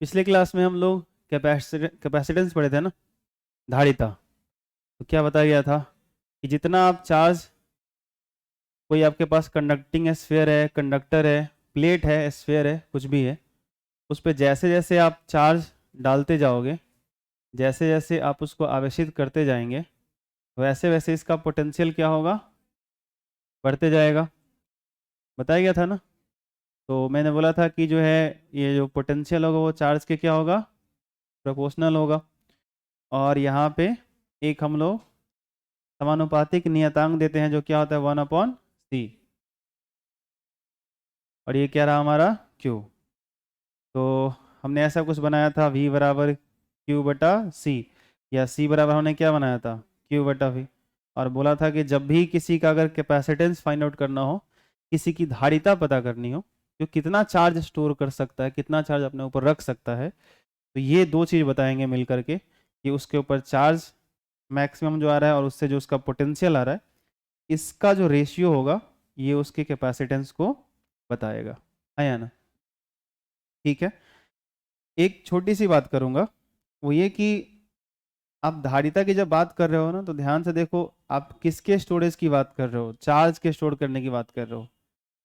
पिछले क्लास में हम लोग कैपेसिटेंस पढ़े थे ना, धारिता। तो क्या बताया गया था कि जितना आप चार्ज, कोई आपके पास कंडक्टिंग स्फीयर है, कंडक्टर है, प्लेट है, स्फीयर है, कुछ भी है, उस पर जैसे जैसे आप चार्ज डालते जाओगे, जैसे जैसे आप उसको आवेशित करते जाएंगे, वैसे वैसे इसका पोटेंशियल क्या होगा, बढ़ते जाएगा। बताया गया था ना। तो मैंने बोला था कि जो है ये जो पोटेंशियल होगा वो चार्ज के क्या होगा, प्रोपोर्शनल होगा। और यहाँ पे एक हम लोग समानुपातिक नियतांक देते हैं जो क्या होता है 1/c, और ये क्या रहा हमारा q। तो हमने ऐसा कुछ बनाया था v बराबर q/c, या c बराबर हमने क्या बनाया था q/v। और बोला था कि जब भी किसी का अगर कैपेसिटेंस फाइंड आउट करना हो, किसी की धारिता पता करनी हो, जो कितना चार्ज स्टोर कर सकता है, कितना चार्ज अपने ऊपर रख सकता है, तो ये दो चीज़ बताएंगे मिल करके कि उसके ऊपर चार्ज मैक्सिमम जो आ रहा है और उससे जो उसका पोटेंशियल आ रहा है, इसका जो रेशियो होगा ये उसके कैपेसिटेंस को बताएगा, है या ना। ठीक है। एक छोटी सी बात करूंगा, वो ये कि आप धारिता की जब बात कर रहे हो ना, तो ध्यान से देखो, आप किसके स्टोरेज की बात कर रहे हो, चार्ज के स्टोर करने की बात कर रहे हो,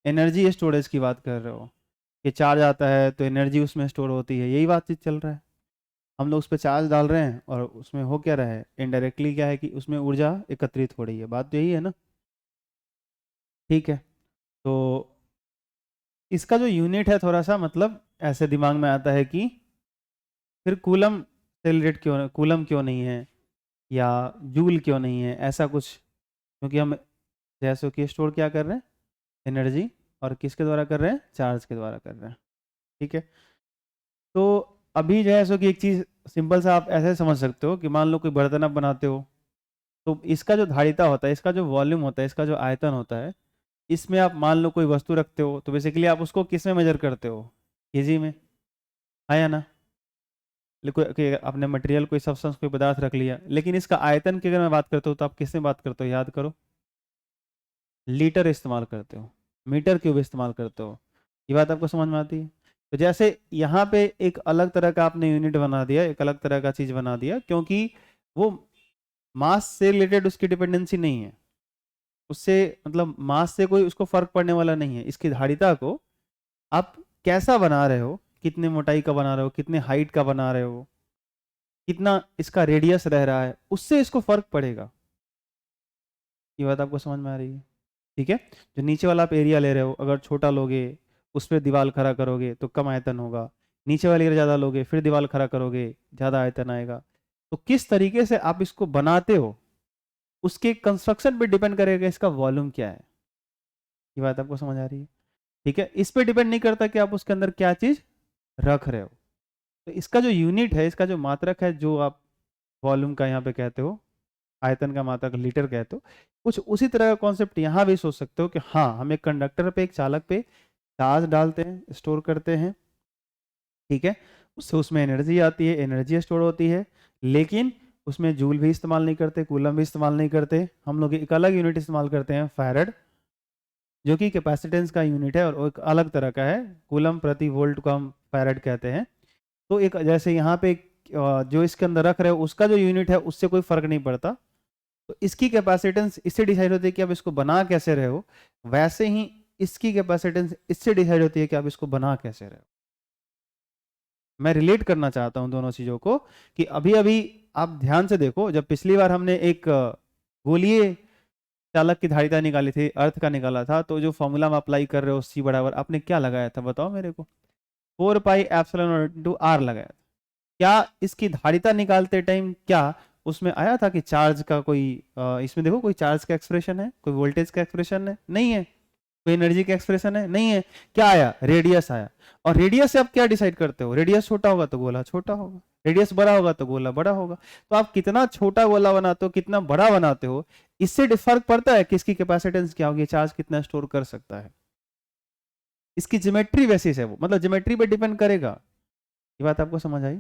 एनर्जी स्टोरेज की बात कर रहे हो। कि चार्ज आता है तो एनर्जी उसमें स्टोर होती है, यही बातचीत चल रहा है। हम लोग उस पर चार्ज डाल रहे हैं और उसमें हो क्या रहा है, इनडायरेक्टली क्या है कि उसमें ऊर्जा एकत्रित हो रही है। बात तो यही है ना। ठीक है। तो इसका जो यूनिट है थोड़ा सा मतलब ऐसे दिमाग में आता है कि फिर कूलम से रिलेटेड क्यों, कूलम क्यों नहीं है या जूल क्यों नहीं है, ऐसा कुछ। क्योंकि हम जैसे कि स्टोर क्या कर रहे हैं, एनर्जी, और किसके द्वारा कर रहे हैं, चार्ज के द्वारा कर रहे हैं। ठीक है। तो अभी जो है सो कि एक चीज़ सिंपल सा आप ऐसे समझ सकते हो कि मान लो कोई बर्तन आप बनाते हो, तो इसका जो धारिता होता है, इसका जो वॉल्यूम होता है, इसका जो आयतन होता है, इसमें आप मान लो कोई वस्तु रखते हो तो बेसिकली आप उसको किस में मेजर करते हो, केजी में, है या ना। कोई आपने मटेरियल, कोई सब्सटेंस, कोई पदार्थ रख लिया, लेकिन इसका आयतन की अगर मैं बात करता हूँ तो आप किस में बात करते हो, याद करो, लीटर इस्तेमाल करते हो, मीटर क्यूब इस्तेमाल करते हो। ये बात आपको समझ में आती है। तो जैसे यहाँ पे एक अलग तरह का आपने यूनिट बना दिया, एक अलग तरह का चीज बना दिया, क्योंकि वो मास से रिलेटेड उसकी डिपेंडेंसी नहीं है, उससे मतलब मास से कोई उसको फर्क पड़ने वाला नहीं है। इसकी धारिता को आप कैसा बना रहे हो, कितने मोटाई का बना रहे हो, कितने हाइट का बना रहे हो, कितना इसका रेडियस रह रहा है, उससे इसको फर्क पड़ेगा। ये बात आपको समझ में आ रही है। ठीक है। जो नीचे वाला आप एरिया ले रहे हो, अगर छोटा लोगे, उस पर दीवार खड़ा करोगे तो कम आयतन होगा, नीचे वाले एरिया ज़्यादा लोगे फिर दीवार खड़ा करोगे, ज़्यादा आयतन आएगा। तो किस तरीके से आप इसको बनाते हो, उसके कंस्ट्रक्शन पे डिपेंड करेगा इसका वॉल्यूम क्या है। ये बात आपको समझ आ रही है। ठीक है। इस पे डिपेंड नहीं करता कि आप उसके अंदर क्या चीज़ रख रहे हो। तो इसका जो यूनिट है, इसका जो मात्रक है, जो आप वॉल्यूम का यहाँ पे कहते हो, आयतन का मात्रक लीटर कहते हो, कुछ उसी तरह का कॉन्सेप्ट यहाँ भी सोच सकते हो कि हाँ, हम एक कंडक्टर पे, एक चालक पे चार्ज डालते हैं, स्टोर करते हैं। ठीक है। उससे उसमें एनर्जी आती है, एनर्जी स्टोर होती है, लेकिन उसमें जूल भी इस्तेमाल नहीं करते, कूलम भी इस्तेमाल नहीं करते। हम लोग एक अलग यूनिट इस्तेमाल करते हैं, फैराड, जो कि कैपेसिटेंस का यूनिट है और वो एक अलग तरह का है। कूलम प्रति वोल्ट को हम फैराड कहते हैं। तो एक जैसे यहाँ पे जो इसके अंदर रख रहे हो उसका जो यूनिट है उससे कोई फर्क नहीं पड़ता। तो इसकी कैपेसिटेंस इससे डिसाइड होती है कि आप इसको बना कैसे रहे हो, वैसे ही इसकी कैपेसिटेंस इससे डिसाइड होती है कि आप इसको बना कैसे रहे हो। मैं रिलेट करना चाहता हूं दोनों चीजों को कि अभी अभी आप ध्यान से देखो, जब पिछली बार हमने एक गोलीय चालक की धारिता निकाली थी, अर्थ का निकाला था, तो जो फॉर्मूला में अप्लाई कर रहे हो सी बराबर, आपने क्या लगाया था बताओ मेरे को, 4πε/r लगाया था। क्या इसकी धारिता निकालते टाइम क्या उसमें आया था कि चार्ज का कोई इसमें देखो कोई चार्ज का एक्सप्रेशन है, कोई वोल्टेज का एक्सप्रेशन है, नहीं है, कोई एनर्जी का एक्सप्रेशन है, नहीं है। क्या आया, रेडियस आया। और रेडियस से आप क्या डिसाइड करते हो, रेडियस छोटा होगा तो गोला छोटा होगा, रेडियस बड़ा होगा तो गोला बड़ा होगा। तो आप कितना छोटा गोला बनाते हो, कितना बड़ा बनाते हो, इससे फर्क पड़ता है कि इसकी कैपेसिटेंस क्या होगी, चार्ज कितना स्टोर कर सकता है। इसकी ज्योमेट्री बेसिस है वो, मतलब ज्योमेट्री पे डिपेंड करेगा। ये बात आपको समझ आई।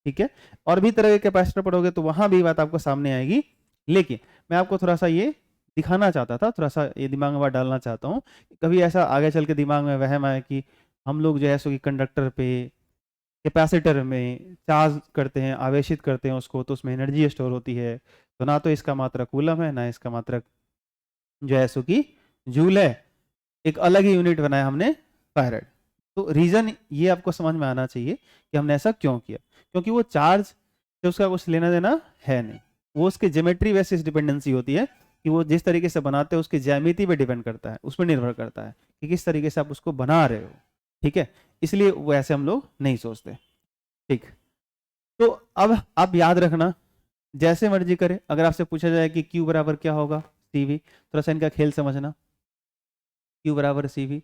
ठीक है। और भी तरह के कैपेसिटर पढ़ोगे तो वहां भी बात आपको सामने आएगी। लेकिन मैं आपको थोड़ा सा ये दिखाना चाहता था, थोड़ा सा ये दिमाग में बात डालना चाहता हूँ, कभी ऐसा आगे चल के दिमाग में वहम आए कि हम लोग जो है सो कि कंडक्टर पे कैपेसिटर में चार्ज करते हैं, आवेशित करते हैं उसको, तो उसमें एनर्जी स्टोर होती है। तो ना तो इसका मात्रक कूलम है, ना इसका मात्रक जो है सो कि जूल है। एक अलग ही यूनिट बनाया हमने, फैराड। तो रीजन ये आपको समझ में आना चाहिए कि हमने ऐसा क्यों किया, क्योंकि वो चार्ज से उसका कुछ लेना देना है नहीं, वो उसके ज्योमेट्री बेसिस डिपेंडेंसी होती है कि वो जिस तरीके से बनाते हैं उसकी ज्यामिति पे डिपेंड करता है, उस पर निर्भर करता है कि किस तरीके से आप उसको बना रहे हो। ठीक है, इसलिए वो ऐसे हम लोग नहीं सोचते। ठीक, तो अब आप याद रखना, जैसे मर्जी करे, अगर आपसे पूछा जाए कि Q बराबर क्या होगा, CV, थोड़ा सा इनका खेल समझना। Q बराबर CV,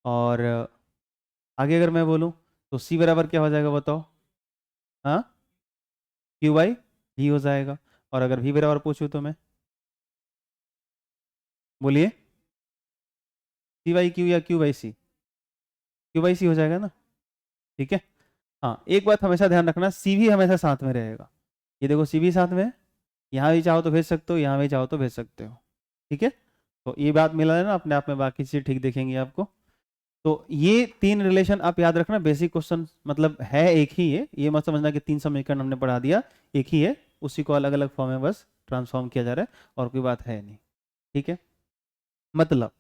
और आगे अगर मैं बोलूं तो C बराबर क्या हो जाएगा बताओ? हाँ, Q बाई V हो जाएगा। और अगर V बराबर पूछूं तो मैं, बोलिए, C बाई Q या Q by C? Q by C हो जाएगा ना। ठीक है, हाँ, एक बात हमेशा ध्यान रखना, C भी हमेशा साथ में रहेगा। ये देखो C भी साथ में है, यहाँ भी चाहो तो भेज सकते हो, यहाँ भी चाहो तो भेज सकते हो। ठीक है, तो ये बात मिला है ना अपने आप में, बाकी चीज़ ठीक दिखेंगी आपको। तो ये 3 रिलेशन आप याद रखना, बेसिक क्वेश्चन मतलब है एक ही है, ये मत समझना कि 3 समीकरण हमने पढ़ा दिया, एक ही है, उसी को अलग अलग फॉर्म में बस ट्रांसफॉर्म किया जा रहा है, और कोई बात है नहीं। ठीक है, मतलब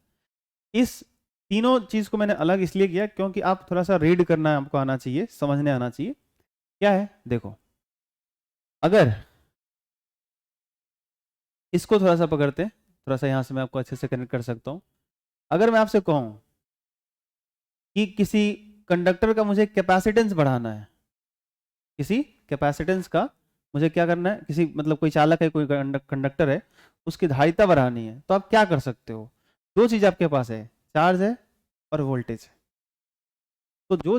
इस तीनों चीज को मैंने अलग इसलिए किया क्योंकि आप थोड़ा सा रीड करना आपको आना चाहिए, समझने आना चाहिए। क्या है देखो, अगर इसको थोड़ा सा पकड़ते, थोड़ा सा यहां से मैं आपको अच्छे से कनेक्ट कर सकता हूं। अगर मैं आपसे कहूं कि किसी कंडक्टर का मुझे कैपेसिटेंस बढ़ाना है, किसी कैपेसिटेंस का मुझे क्या करना है, किसी मतलब कोई चालक है, कोई कंडक्टर है, उसकी धारिता बढ़ानी है, तो आप क्या कर सकते हो? दो चीज आपके पास है, चार्ज है और वोल्टेज है। तो जो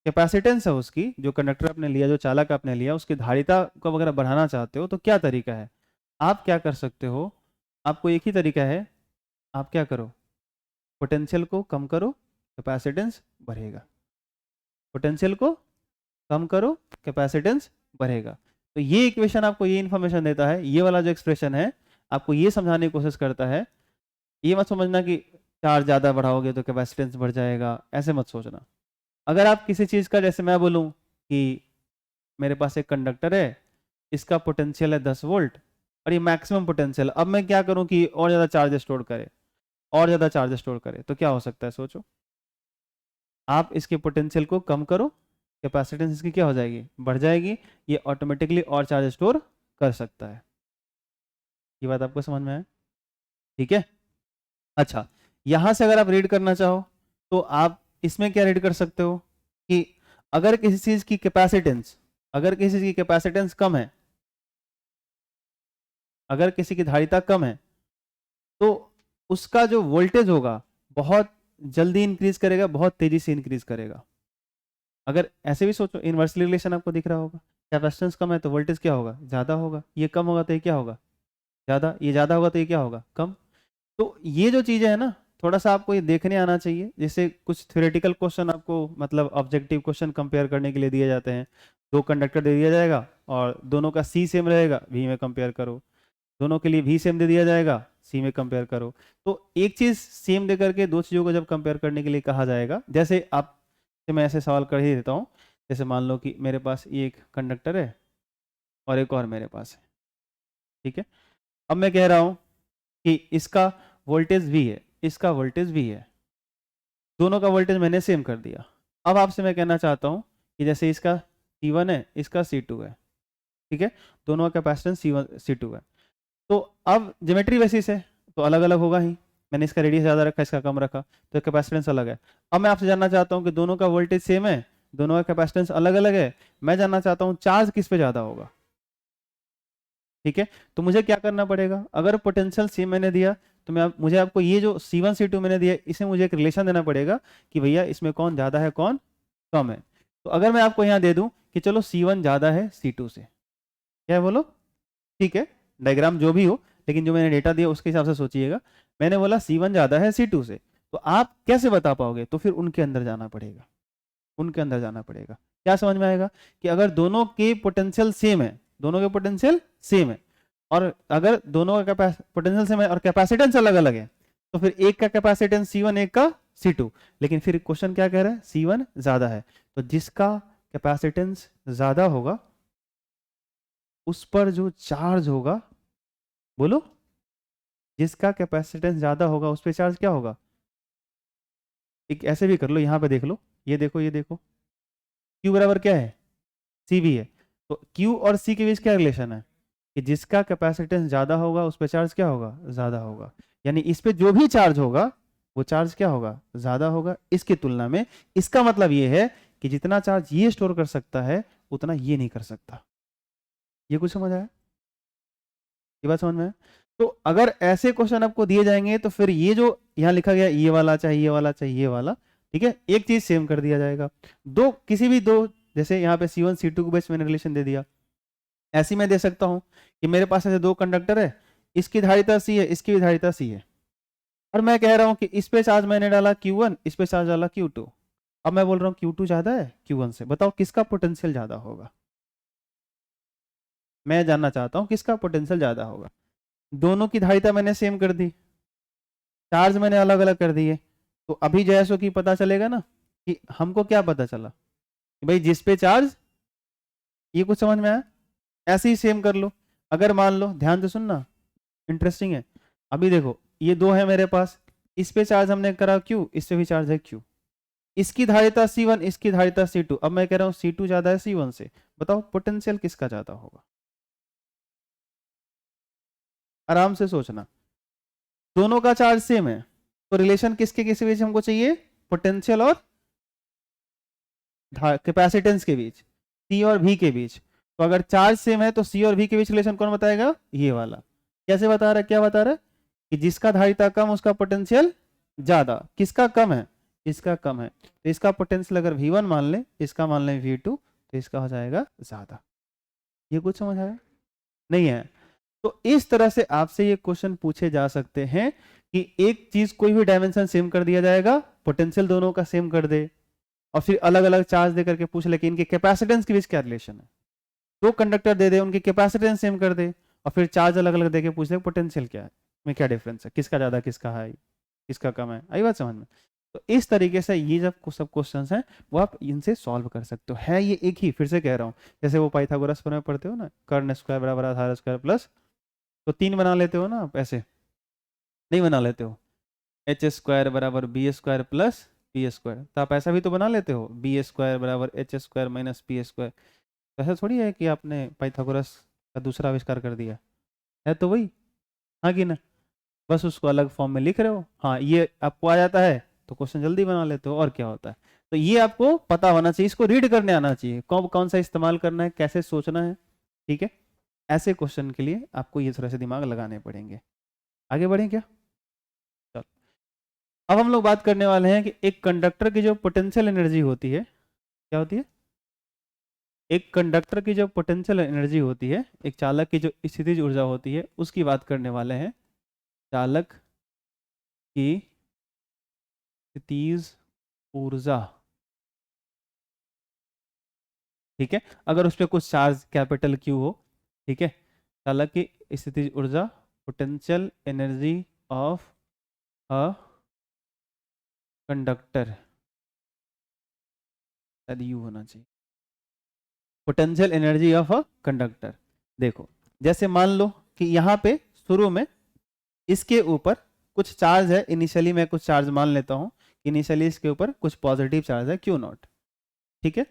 कैपेसिटेंस है उसकी, जो कंडक्टर आपने लिया, जो चालक आपने लिया, उसकी धारिता को अगर बढ़ाना चाहते हो तो क्या तरीका है? आप क्या कर सकते हो? आपको एक ही तरीका है, आप क्या करो, पोटेंशियल को कम करो, कैपेसिटेंस बढ़ेगा। पोटेंशियल को कम करो, कैपेसिटेंस बढ़ेगा। तो ये इक्वेशन आपको ये इंफॉर्मेशन देता है, ये वाला जो एक्सप्रेशन है आपको ये समझाने की कोशिश करता है। ये मत समझना कि चार्ज ज़्यादा बढ़ाओगे तो कैपेसिटेंस बढ़ जाएगा, ऐसे मत सोचना। अगर आप किसी चीज़ का, जैसे मैं बोलूँ कि मेरे पास एक कंडक्टर है, इसका पोटेंशियल है 10 वोल्ट और ये मैक्सिमम पोटेंशियल, अब मैं क्या करूँ कि और ज़्यादा चार्ज स्टोर करे, और ज़्यादा चार्ज स्टोर करे, तो क्या हो सकता है सोचो? आप इसके पोटेंशियल को कम करो, कैपेसिटेंस इसकी क्या हो जाएगी, बढ़ जाएगी, ये ऑटोमेटिकली और चार्ज स्टोर कर सकता है। ये बात आपको समझ में आए? ठीक है, अच्छा, यहां से अगर आप रीड करना चाहो तो आप इसमें क्या रीड कर सकते हो कि अगर किसी चीज की कैपेसिटेंस, अगर किसी चीज की कैपेसिटेंस कम है, अगर किसी की धारिता कम है, तो उसका जो वोल्टेज होगा बहुत जल्दी इंक्रीज करेगा, बहुत तेजी से इंक्रीज करेगा। अगर ऐसे भी सोचो, इनवर्सली रिलेशन आपको दिख रहा होगा, कैपेसिटेंस कम है तो वोल्टेज क्या होगा, ज्यादा होगा, ये कम होगा तो ये क्या होगा, ज्यादा, ये ज्यादा होगा तो ये क्या होगा, कम। तो ये जो चीजें है ना, थोड़ा सा आपको ये देखने आना चाहिए। जैसे कुछ थ्योरेटिकल क्वेश्चन आपको मतलब ऑब्जेक्टिव क्वेश्चन कंपेयर करने के लिए दिए जाते हैं, दो कंडक्टर दे दिया जाएगा और दोनों का सी सेम रहेगा, वी में कंपेयर करो, दोनों के लिए वी सेम दे दिया जाएगा, सी में कंपेयर करो। तो एक चीज सेम दे करके दो चीजों को जब कंपेयर करने के लिए कहा जाएगा, जैसे आप से मैं ऐसे सवाल कर ही देता हूँ, जैसे मान लो कि मेरे पास ये एक कंडक्टर है और एक और मेरे पास है। ठीक है, अब मैं कह रहा हूँ कि इसका वोल्टेज V है, इसका वोल्टेज V है, दोनों का वोल्टेज मैंने सेम कर दिया। अब आपसे मैं कहना चाहता हूँ कि जैसे इसका C1 है, इसका C2 है, ठीक है, दोनों का कैपेसिटेंस C1 C2 है, तो अब ज्योमेट्री बेसिस है तो अलग अलग होगा ही, मैंने इसका रेडियस ज़्यादा रखा, इसका कम रखा, तो कैपेसिटेंस अलग है। अब मैं आपसे जानना चाहता हूँ कि दोनों का वोल्टेज सेम है, दोनों का कैपेसिटेंस अलग अलग है, मैं जानना चाहता हूँ चार्ज किस पे ज़्यादा होगा। ठीक है, तो मुझे क्या करना पड़ेगा, अगर पोटेंशियल सेम मैंने दिया तो मुझे आपको ये जो C1 C2 मैंने दिया, इसे मुझे एक रिलेशन देना पड़ेगा कि भैया इसमें कौन ज़्यादा है कौन कम है। तो अगर मैं आपको यहाँ दे दूं कि चलो C1 ज़्यादा है C2 से, क्या है बोलो? ठीक है, डायग्राम जो भी हो, लेकिन जो मैंने डेटा दिया उसके हिसाब से सोचिएगा। मैंने बोला C1 ज़्यादा है C2 से, तो आप कैसे बता पाओगे? तो फिर उनके अंदर जाना पड़ेगा, उनके अंदर जाना पड़ेगा। क्या समझ में आएगा कि अगर दोनों के पोटेंशियल सेम है, दोनों के पोटेंशियल सेम है, और अगर दोनों का पोटेंशियल सेम है और कैपेसिटेंस अलग अलग है, तो फिर एक का कैपेसिटेंस C1 एक का C2, लेकिन फिर क्वेश्चन क्या कह रहा है, C1 ज्यादा है, तो जिसका कैपेसिटेंस ज्यादा होगा उस पर जो चार्ज होगा, बोलो, जिसका कैपेसिटेंस ज्यादा होगा उस पर चार्ज क्या होगा? एक ऐसे भी कर लो, यहां पे देख लो, ये देखो, ये देखो, Q बराबर क्या है? C भी है। तो Q और C के बीच क्या रिलेशन है कि जिसका कैपेसिटेंस ज्यादा होगा उस पर चार्ज क्या होगा? ज्यादा होगा। यानी इस पे जो भी चार्ज होगा वो चार्ज क्या होगा? ज्यादा होगा इसकी तुलना में। इसका मतलब ये है कि जितना चार्ज ये स्टोर कर सकता है उतना ये नहीं कर सकता। ये कुछ समझ आया? ये बात समझ में है? तो अगर ऐसे क्वेश्चन आपको दिए जाएंगे तो फिर ये जो यहाँ लिखा गया, ये वाला चाहे ये वाला चाहे ये वाला, ठीक है, एक चीज सेम कर दिया जाएगा। दो, किसी भी दो, जैसे यहाँ पे C1 C2 को बेस मैंने रिलेशन दे दिया, ऐसी मैं दे सकता हूं कि मेरे पास ऐसे दो कंडक्टर है, इसकी धारिता C है, इसकी भी धारिता C है, और मैं कह रहा हूं कि इस पे चार्ज मैंने डाला Q1, इस पे चार्ज डाला Q2। अब मैं बोल रहा हूँ Q2 ज्यादा है Q1 से, बताओ किसका पोटेंशियल ज्यादा होगा? मैं जानना चाहता हूं किसका पोटेंशियल ज्यादा होगा। दोनों की धारिता मैंने सेम कर दी, चार्ज मैंने अलग अलग कर दिए, तो अभी जैसो कि पता चलेगा ना कि हमको क्या पता चला कि भाई जिस पे चार्ज, ये कुछ समझ में आया? ऐसे ही सेम कर लो। अगर मान लो, ध्यान से सुनना, इंटरेस्टिंग है। अभी देखो ये दो है मेरे पास, इस पे चार्ज हमने करा Q, इस पे भी चार्ज है Q, इसकी धारिता C1, इसकी धारिता C2। अब मैं कह रहा हूं C2 ज्यादा है C1 से, बताओ पोटेंशियल किसका ज्यादा होगा? आराम से सोचना, दोनों का चार्ज सेम है, तो रिलेशन किसके किसके बीच हमको चाहिए? पोटेंशियल और कैपेसिटेंस के बीच, C और V के बीच। तो अगर चार्ज सेम है तो C और V के बीच रिलेशन कौन बताएगा? ये वाला। कैसे बता रहा है? क्या बता रहा है कि जिसका धारिता कम उसका पोटेंशियल ज्यादा। किसका कम है? इसका कम है, तो इसका पोटेंशियल अगर V1 मान ले, इसका मान ले V2, तो इसका हो जाएगा ज्यादा। ये कुछ समझ आया? नहीं है? तो इस तरह से आपसे ये क्वेश्चन पूछे जा सकते हैं कि एक चीज कोई भी डायमेंशन सेम कर दिया जाएगा, पोटेंशियल दोनों का सेम कर दे, और फिर अलग अलग चार्ज दे करके पूछ ले कि इनके कैपेसिटेंस के बीच क्या रिलेशन है। दो कंडक्टर दे दे, उनकी कैपेसिटेंस सेम कर दे, और फिर चार्ज अलग अलग देके पूछ ले पोटेंशियल क्या है, में क्या डिफरेंस है, किसका ज्यादा किसका हाई किसका कम है। आई बात समझ में? तो इस तरीके से ये जब सब क्वेश्चंस हैं वो आप इनसे सॉल्व कर सकते हो। है ये एक ही, फिर से कह रहा हूँ, जैसे वो पाइथागोरस में पढ़ते हो ना, कर्ण स्क्वायर बराबर आधार स्क्वायर प्लस, तो तीन बना लेते हो ना आप, ऐसे नहीं बना लेते हो? एच स्क्वायर बराबर B square plus P square, तो आप ऐसा भी तो बना लेते हो, बी स्क्वायर बराबर H square minus P square. तो ऐसा थोड़ी है कि आपने पाइथागोरस का दूसरा आविष्कार कर दिया है, तो वही, हाँ कि ना? बस उसको अलग फॉर्म में लिख रहे हो। हाँ, ये आपको आ जाता है तो क्वेश्चन जल्दी बना लेते हो, और क्या होता है। तो ये आपको पता होना चाहिए, इसको रीड करने आना चाहिए, कौन कौन सा इस्तेमाल करना है, कैसे सोचना है, ठीक है। ऐसे क्वेश्चन के लिए आपको ये थोड़ा सा दिमाग लगाने पड़ेंगे। आगे बढ़ें क्या? चलो, अब हम लोग बात करने वाले हैं कि एक कंडक्टर की जो पोटेंशियल एनर्जी होती है, क्या होती है? एक कंडक्टर की जो पोटेंशियल एनर्जी होती है, एक चालक की जो स्थितिज ऊर्जा होती है, उसकी बात करने वाले हैं। चालक की स्थितिज ऊर्जा, ठीक है, अगर उस पर कुछ चार्ज कैपिटल Q हो, ठीक है, चालक की स्थितिज ऊर्जा, potential energy of a conductor, शायद यू होना चाहिए, potential energy of a conductor. देखो, जैसे मान लो कि यहाँ पे शुरू में इसके ऊपर कुछ चार्ज है, इनिशियली मैं कुछ चार्ज मान लेता हूँ, इनिशियली इसके ऊपर कुछ पॉजिटिव चार्ज है Q0, ठीक है।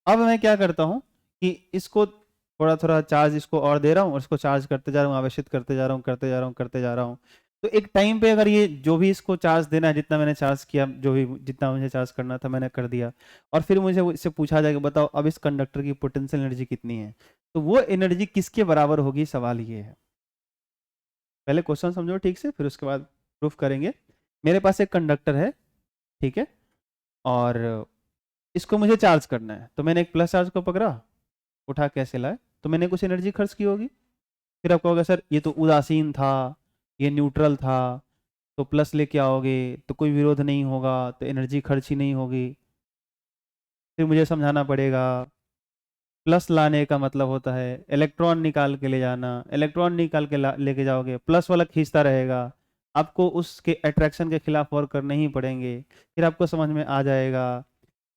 अब मैं क्या करता हूँ कि इसको थोड़ा थोड़ा चार्ज इसको और दे रहा हूँ, और इसको चार्ज करते जा रहा हूँ, आवेशित करते जा रहा हूँ, करते जा रहा हूँ, करते जा रहा हूँ। तो एक टाइम पे अगर ये जो भी इसको चार्ज देना है, जितना मैंने चार्ज किया, जो भी जितना मुझे चार्ज करना था मैंने कर दिया, और फिर मुझे इससे पूछा जाएगा बताओ अब इस कंडक्टर की पोटेंशियल एनर्जी कितनी है, तो वो एनर्जी किसके बराबर होगी, सवाल ये है। पहले क्वेश्चन समझो ठीक से, फिर उसके बाद प्रूफ करेंगे। मेरे पास एक कंडक्टर है, ठीक है, और इसको मुझे चार्ज करना है, तो मैंने एक प्लस चार्ज को पकड़ा, उठा कैसे लाए, तो मैंने कुछ एनर्जी खर्च की होगी। फिर आपको होगा सर ये तो उदासीन था, ये न्यूट्रल था, तो प्लस लेके आओगे तो कोई विरोध नहीं होगा, तो एनर्जी खर्च ही नहीं होगी। फिर मुझे समझाना पड़ेगा, प्लस लाने का मतलब होता है इलेक्ट्रॉन निकाल के ले जाना, इलेक्ट्रॉन निकाल के लेके जाओगे, प्लस वाला खींचता रहेगा, आपको उसके अट्रैक्शन के खिलाफ वर्क करने ही पड़ेंगे। फिर आपको समझ में आ जाएगा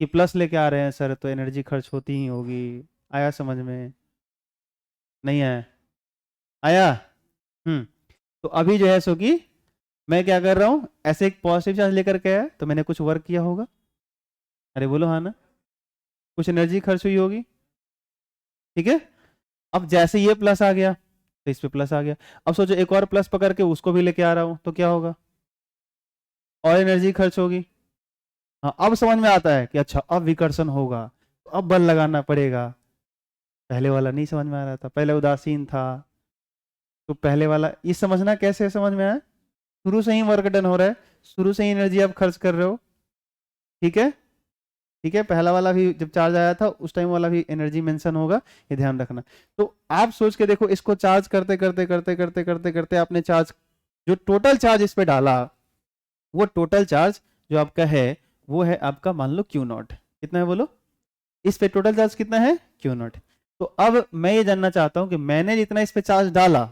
कि प्लस लेके आ रहे हैं सर तो एनर्जी खर्च होती ही होगी। आया समझ में? नहीं आया? आया? तो अभी जो है सो कि मैं क्या कर रहा हूं, ऐसे एक पॉजिटिव चार्ज लेकर के आया तो मैंने कुछ वर्क किया होगा। अरे बोलो हाँ ना, कुछ एनर्जी खर्च हुई होगी। ठीक है, अब जैसे ये प्लस आ गया तो इस पे प्लस आ गया। अब सोचो एक और प्लस पकड़ के उसको भी लेके आ रहा हूं तो क्या होगा, और एनर्जी खर्च होगी। हाँ अब समझ में आता है कि अच्छा अब विकर्षण होगा तो अब बल लगाना पड़ेगा। पहले वाला नहीं समझ में आ रहा था, पहले उदासीन था। तो पहले वाला ये समझना कैसे समझ में आया, शुरू से ही वर्क डन हो रहा है, शुरू से ही एनर्जी आप खर्च कर रहे हो। ठीक है, ठीक है, पहला वाला भी जब चार्ज आया था उस टाइम वाला भी एनर्जी मेंशन होगा, ये ध्यान रखना। तो आप सोच के देखो, इसको चार्ज करते करते करते करते करते करते आपने चार्ज, जो टोटल चार्ज इस पे डाला, वो टोटल चार्ज जो आपका है वो है आपका मान लो क्यू नॉट। कितना है बोलो, इस पे टोटल चार्ज कितना है, क्यू नॉट। तो अब मैं ये जानना चाहता हूं कि मैंने जितना इस पे चार्ज डाला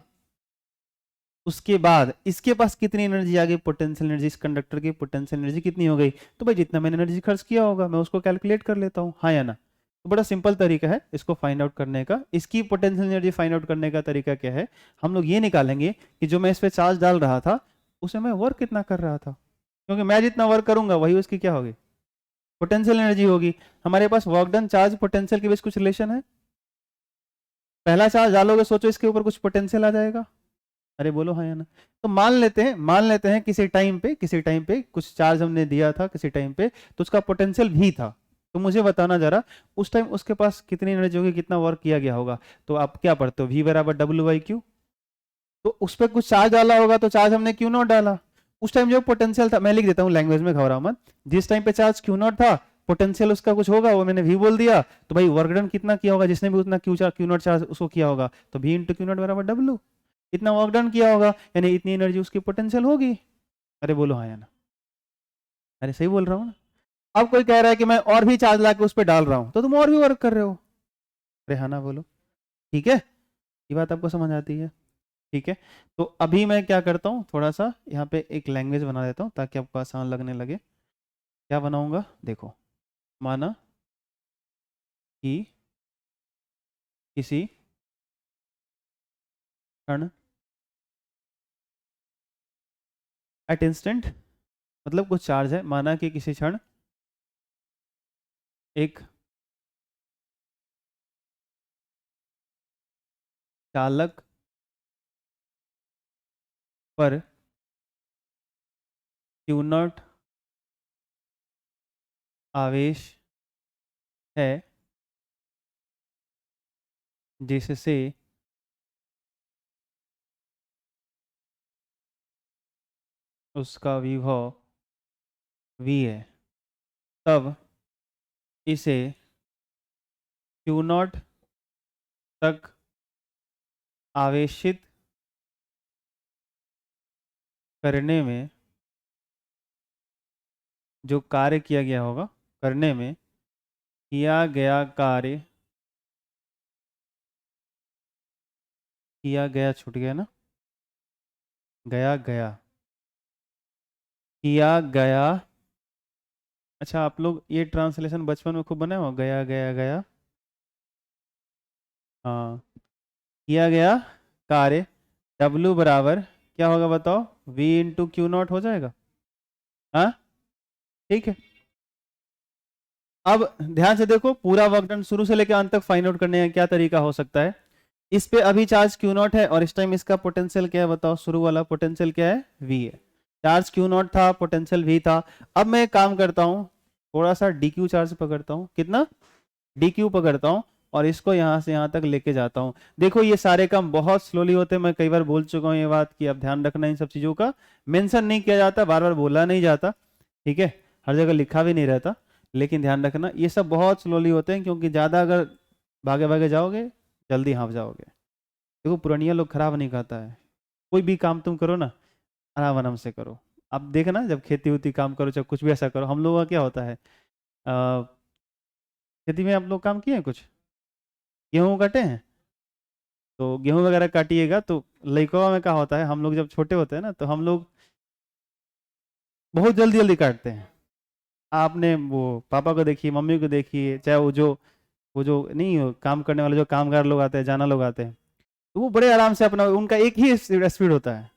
उसके बाद इसके पास कितनी एनर्जी आ गई, पोटेंशियल एनर्जी, इस कंडक्टर की पोटेंशियल एनर्जी कितनी हो गई। तो भाई जितना मैंने एनर्जी खर्च किया होगा मैं उसको कैलकुलेट कर लेता हूँ, हाँ या ना। तो बड़ा सिंपल तरीका है इसको फाइंड आउट करने का। इसकी पोटेंशियल एनर्जी फाइंड आउट करने का तरीका क्या है, हम लोग ये निकालेंगे कि जो मैं इस पे चार्ज डाल रहा था उसे मैं वर्क कितना कर रहा था, क्योंकि मैं जितना वर्क करूंगा वही उसकी क्या होगी, पोटेंशियल एनर्जी होगी। हमारे पास वर्क डन चार्ज पोटेंशियल के बीच कुछ रिलेशन है। पहला चार्ज डालोगे सोचो इसके ऊपर कुछ पोटेंशियल आ जाएगा। अरे बोलो हाँ या ना। तो मान लेते हैं किसी टाइम पे कुछ चार्ज हमने दिया था किसी टाइम पे, तो उसका पोटेंशियल भी था। तो मुझे बताना जरा उस टाइम उसके पास कितनी एनर्जी होगी, कितना वर्क किया गया होगा। तो आप क्या पढ़ते हो, V बराबर W/Q। तो उस पर कुछ चार्ज डाला होगा तो चार्ज हमने क्यू नॉट डाला। उस टाइम जो पोटेंशियल था, मैं लिख देता हूँ लैंग्वेज में, घबराओ मत। जिस टाइम पे चार्ज क्यू नॉट था, पोटेंशियल उसका कुछ होगा, वो मैंने V बोल दिया। तो भाई वर्क डन कितना किया होगा, जिसने भी उतना क्यू नॉट चार्ज उसको किया होगा, तो V इंटू क्यू नॉट बराबर W। इतना वर्क डन किया होगा यानी इतनी एनर्जी उसकी पोटेंशियल होगी। अरे बोलो हाँ या ना। अरे सही बोल रहा हूँ ना। अब कोई कह रहा है कि मैं और भी चार्ज ला के उस पर डाल रहा हूँ तो तुम और भी वर्क कर रहे हो। अरे हाँ ना बोलो। ठीक है, ये बात आपको समझ आती है। ठीक है, तो अभी मैं क्या करता हूँ, थोड़ा सा यहाँ पे एक लैंग्वेज बना देता हूँ ताकि आपको आसान लगने लगे। क्या बनाऊंगा देखो, माना कि किसी क्षण, एट इंस्टेंट, मतलब कुछ चार्ज है, माना कि किसी क्षण एक चालक पर क्यू नॉट आवेश है जिससे उसका विभव V है, तब इसे क्यू नॉट तक आवेशित करने में जो कार्य किया गया होगा, करने में किया गया कार्य, किया गया छूट गया ना, गया गया, किया गया। अच्छा आप लोग ये ट्रांसलेशन बचपन में खूब बनाए हो, गया गया गया। हाँ, किया गया कार्य W बराबर क्या होगा बताओ, V इंटू क्यू नॉट हो जाएगा। हाँ ठीक है, अब ध्यान से देखो, पूरा वर्क डन शुरू से लेकर अंत तक फाइंड आउट करने का क्या तरीका हो सकता है। इस पे अभी चार्ज क्यू नॉट है और इस टाइम इसका पोटेंशियल क्या है बताओ, शुरू वाला पोटेंशियल क्या है, V है। चार्ज क्यू नॉट था, पोटेंशियल V था। अब मैं एक काम करता हूँ, थोड़ा सा DQ चार्ज पकड़ता हूँ, कितना DQ पकड़ता हूँ, और इसको यहाँ से यहाँ तक लेके जाता हूँ। देखो ये सारे काम बहुत स्लोली होते हैं, मैं कई बार बोल चुका हूँ ये बात कि अब ध्यान रखना इन सब चीज़ों का, मेंशन नहीं किया जाता, बार बार बोला नहीं जाता। ठीक है, हर जगह लिखा भी नहीं रहता, लेकिन ध्यान रखना ये सब बहुत स्लोली होते हैं, क्योंकि ज़्यादा अगर भागे भागे जाओगे जल्दी हाँफ जाओगे। देखो पुरानिया लोग खराब नहीं खाता है, कोई भी काम तुम करो ना आराम आराम से करो। अब देखना जब खेती उती काम करो, चाहे कुछ भी ऐसा करो, हम लोगों का क्या होता है, खेती में आप लोग काम किए हैं कुछ, गेहूँ काटे हैं, तो गेहूं वगैरह काटिएगा तो लइकवा में क्या होता है, हम लोग जब छोटे होते हैं ना तो हम लोग बहुत जल्दी जल्दी काटते हैं। आपने वो पापा को देखिए, मम्मी को देखिए, चाहे वो जो नहीं हो, काम करने वाले जो कामगार लोग आते हैं, जाना लोग आते हैं, तो वो बड़े आराम से अपना, उनका एक ही स्पीड होता है,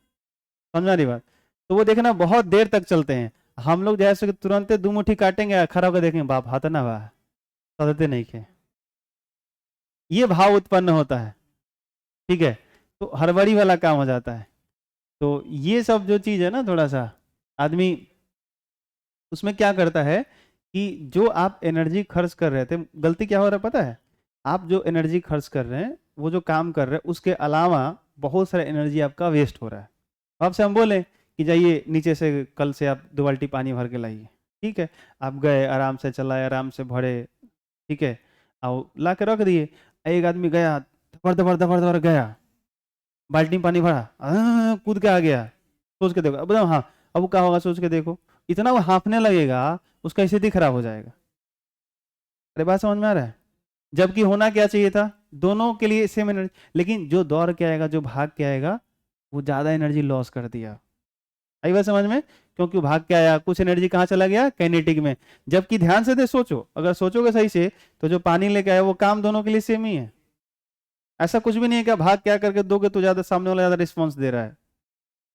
समझा रही बात। तो वो देखना बहुत देर तक चलते हैं। हम लोग जैसे कि तुरंत दो मुट्ठी काटेंगे, खड़ा होकर देखेंगे, बाप हाथ ना बा सदते नहीं के, ये भाव उत्पन्न होता है, ठीक है। तो हड़बड़ी वाला काम हो जाता है। तो ये सब जो चीज है ना, थोड़ा सा आदमी उसमें क्या करता है कि जो आप एनर्जी खर्च कर रहे थे, गलती क्या हो रहा है पता है, आप जो एनर्जी खर्च कर रहे हैं, वो जो काम कर रहे हैं, उसके अलावा बहुत सारा एनर्जी आपका वेस्ट हो रहा है। आपसे हम बोले कि जाइए नीचे से कल से आप 2 बाल्टी पानी भर के लाइए, ठीक है, आप गए, आराम से चलाए, आराम से भरे, ठीक है, और ला के रख दिए। एक आदमी गया, धबर धबर धबर धबर गया, बाल्टी में पानी भरा, कूद के आ गया, सोच के देखो, अब बताओ, हाँ, अब वो क्या होगा, सोच के देखो, इतना वो हाँफने लगेगा, उसका स्थिति खराब हो जाएगा। अरे बात समझ में आ रहा है? जबकि होना क्या चाहिए था, दोनों के लिए सेम एनर्जी, लेकिन जो दौड़ के आएगा, जो भाग के आएगा, वो ज्यादा एनर्जी लॉस कर दिया। आई बात समझ में? क्योंकि वो भाग के आया, कुछ एनर्जी कहाँ चला गया, काइनेटिक में। जबकि ध्यान से सोचो, अगर सोचोगे सही से, तो जो पानी लेके आया वो काम दोनों के लिए सेम ही है। ऐसा कुछ भी नहीं है कि भाग क्या करके दोगे तो ज्यादा सामने वाला ज्यादा रिस्पॉन्स दे रहा है,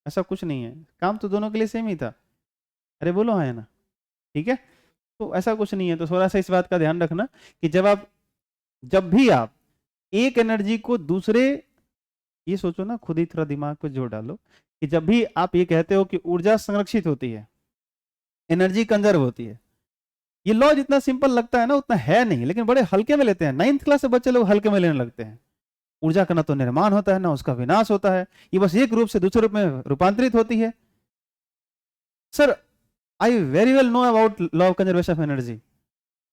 ऐसा कुछ नहीं है, काम तो दोनों के लिए सेम ही था। अरे बोलो हाँ, है ना? ठीक है, तो ऐसा कुछ नहीं है। तो थोड़ा सा इस बात का ध्यान रखना कि जब भी आप एक एनर्जी को दूसरे, ये सोचो ना, खुद ही थोड़ा दिमाग को जोड़ डालो कि जब भी आप ये कहते हो कि ऊर्जा संरक्षित होती है, एनर्जी कंजर्व होती है, ये लॉ जितना सिंपल लगता है ना, उतना है नहीं, लेकिन बड़े हल्के में लेते हैं। 9th क्लास से बच्चे लोग हल्के में लेने लगते हैं। ऊर्जा का ना तो निर्माण होता है, ना उसका विनाश होता है, ये बस एक रूप से दूसरे रूप में रूपांतरित होती है। Sir, I very well know about law of conservation of energy.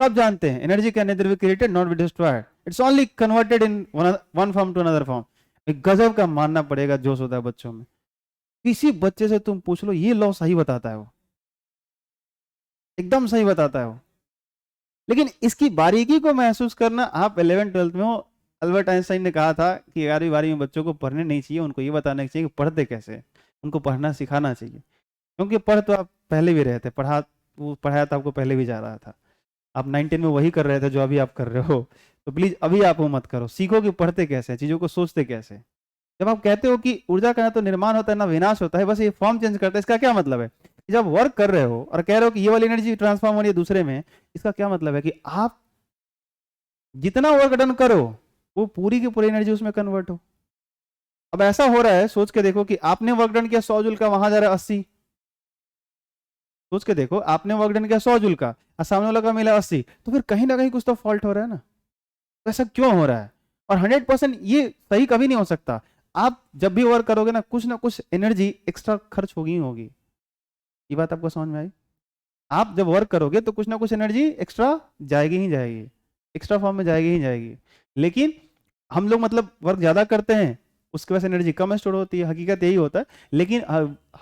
सब जानते हैं energy can neither be created not be destroyed, it's only converted in one form to another form. एक गजब का मानना पड़ेगा, जोश होता है बच्चों में। किसी बच्चे से तुम पूछ लो, ये लॉ सही बताता है, वो एकदम सही बताता है वो। लेकिन इसकी बारीकी को महसूस करना, आप 11th-12th में हो। अल्बर्ट आइंस्टाइन ने कहा था कि 11वीं-12वीं में बच्चों को पढ़ने नहीं चाहिए, उनको ये बताना चाहिए कि पढ़ते कैसे, उनको पढ़ना सिखाना चाहिए। क्योंकि पढ़ तो आप पहले भी रहे थे, वो पढ़ाया तो आपको पहले भी जा रहा था, आप 19 में वही कर रहे थे जो अभी आप कर रहे हो। तो प्लीज अभी आप वो मत करो, सीखो कि पढ़ते कैसे, चीजों को सोचते कैसे। जब आप कहते हो कि ऊर्जा का ना तो निर्माण होता है ना विनाश होता है, बस ये फॉर्म चेंज करता है, इसका क्या मतलब है? कि जब वर्क कर रहे हो और कह रहे हो कि ये वाली एनर्जी ट्रांसफॉर्म हो रही है दूसरे में, इसका क्या मतलब है कि आप जितना वर्क डन करो, वो पूरी की पूरी एनर्जी उसमें कन्वर्ट हो। अब ऐसा हो रहा है, सोच के देखो कि आपने वर्क डन किया 100 जूल का, वहां जा रहा है 80। सोच के देखो, आपने वर्क डन किया 100 जूल का और सामने वाला का मिला 80, तो फिर कहीं ना कहीं कुछ तो फॉल्ट हो रहा है ना। तो ऐसा क्यों हो रहा है? और 100% ये सही कभी नहीं हो सकता। आप जब भी वर्क करोगे ना कुछ एनर्जी एक्स्ट्रा खर्च होगी ही होगी। ये बात आपको समझ में आई? आप जब वर्क करोगे तो कुछ ना कुछ एनर्जी एक्स्ट्रा जाएगी ही जाएगी, एक्स्ट्रा फॉर्म में जाएगी ही जाएगी। लेकिन हम लोग मतलब वर्क ज्यादा करते हैं, उसके वजह से एनर्जी कम स्टोर होती है, हकीकत यही होता है। लेकिन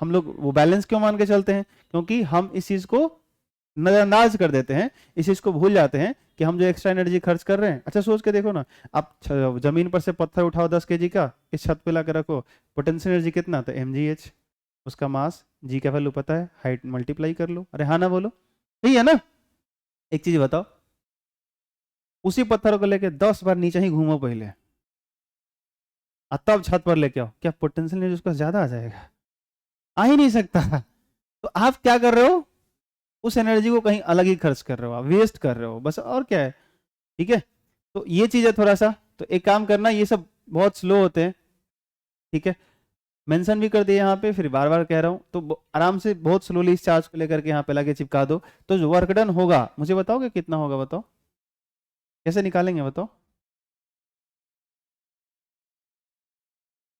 हम लोग वो बैलेंस क्यों मान के चलते हैं? क्योंकि हम इस चीज को नजरअंदाज कर देते हैं, इस चीज को भूल जाते हैं कि हम जो एक्स्ट्रा एनर्जी खर्च कर रहे हैं। अच्छा सोच के देखो ना, आप जमीन पर से पत्थर उठाओ 10 kg का, इस छत पे ला के रखो, पोटेंशियल एनर्जी कितना? तो mgh, उसका मास, जी का वैल्यू पता है, हाइट मल्टीप्लाई कर लो। अरे हाँ ना बोलो, सही है ना? एक चीज बताओ, उसी पत्थरों को लेके 10 बार नीचे ही घूमो पहले, और तब छत पर लेके आओ, क्या पोटेंशियल एनर्जी उसका ज्यादा आ जाएगा? आ ही नहीं सकता। तो आप क्या कर रहे हो, उस एनर्जी को कहीं अलग ही खर्च कर रहे हो, आप वेस्ट कर रहे हो, बस और क्या है। ठीक है, तो ये चीज है थोड़ा सा। तो एक काम करना, ये सब बहुत स्लो होते हैं, ठीक है, मेंशन भी कर दिए यहाँ पे, फिर बार बार कह रहा हूँ, तो आराम से बहुत स्लोली इस चार्ज को लेकर के यहाँ पे लाके चिपका दो। तो जो वर्क डन होगा, मुझे बताओगे कितना होगा? बताओ कैसे निकालेंगे, बताओ।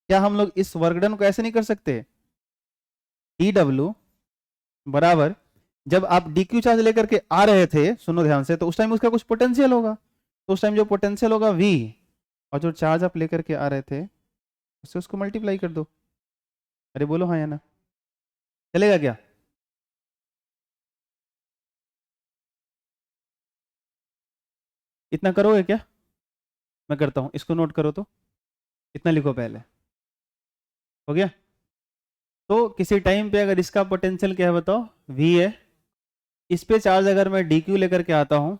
क्या हम लोग इस वर्क डन को ऐसे नहीं कर सकते? डी डब्ल्यू बराबर, जब आप DQ चार्ज लेकर के आ रहे थे, सुनो ध्यान से, तो उस टाइम उसका कुछ पोटेंशियल होगा, तो उस टाइम जो पोटेंशियल होगा V, और जो चार्ज आप लेकर के आ रहे थे उससे उसको मल्टीप्लाई कर दो। अरे बोलो हाँ या ना, चलेगा क्या? इतना करोगे क्या? मैं करता हूँ, इसको नोट करो तो, इतना लिखो पहले, हो गया? तो किसी टाइम पे अगर इसका पोटेंशियल क्या है बताओ, V है, इस पे चार्ज अगर मैं डी क्यू लेकर के आता हूँ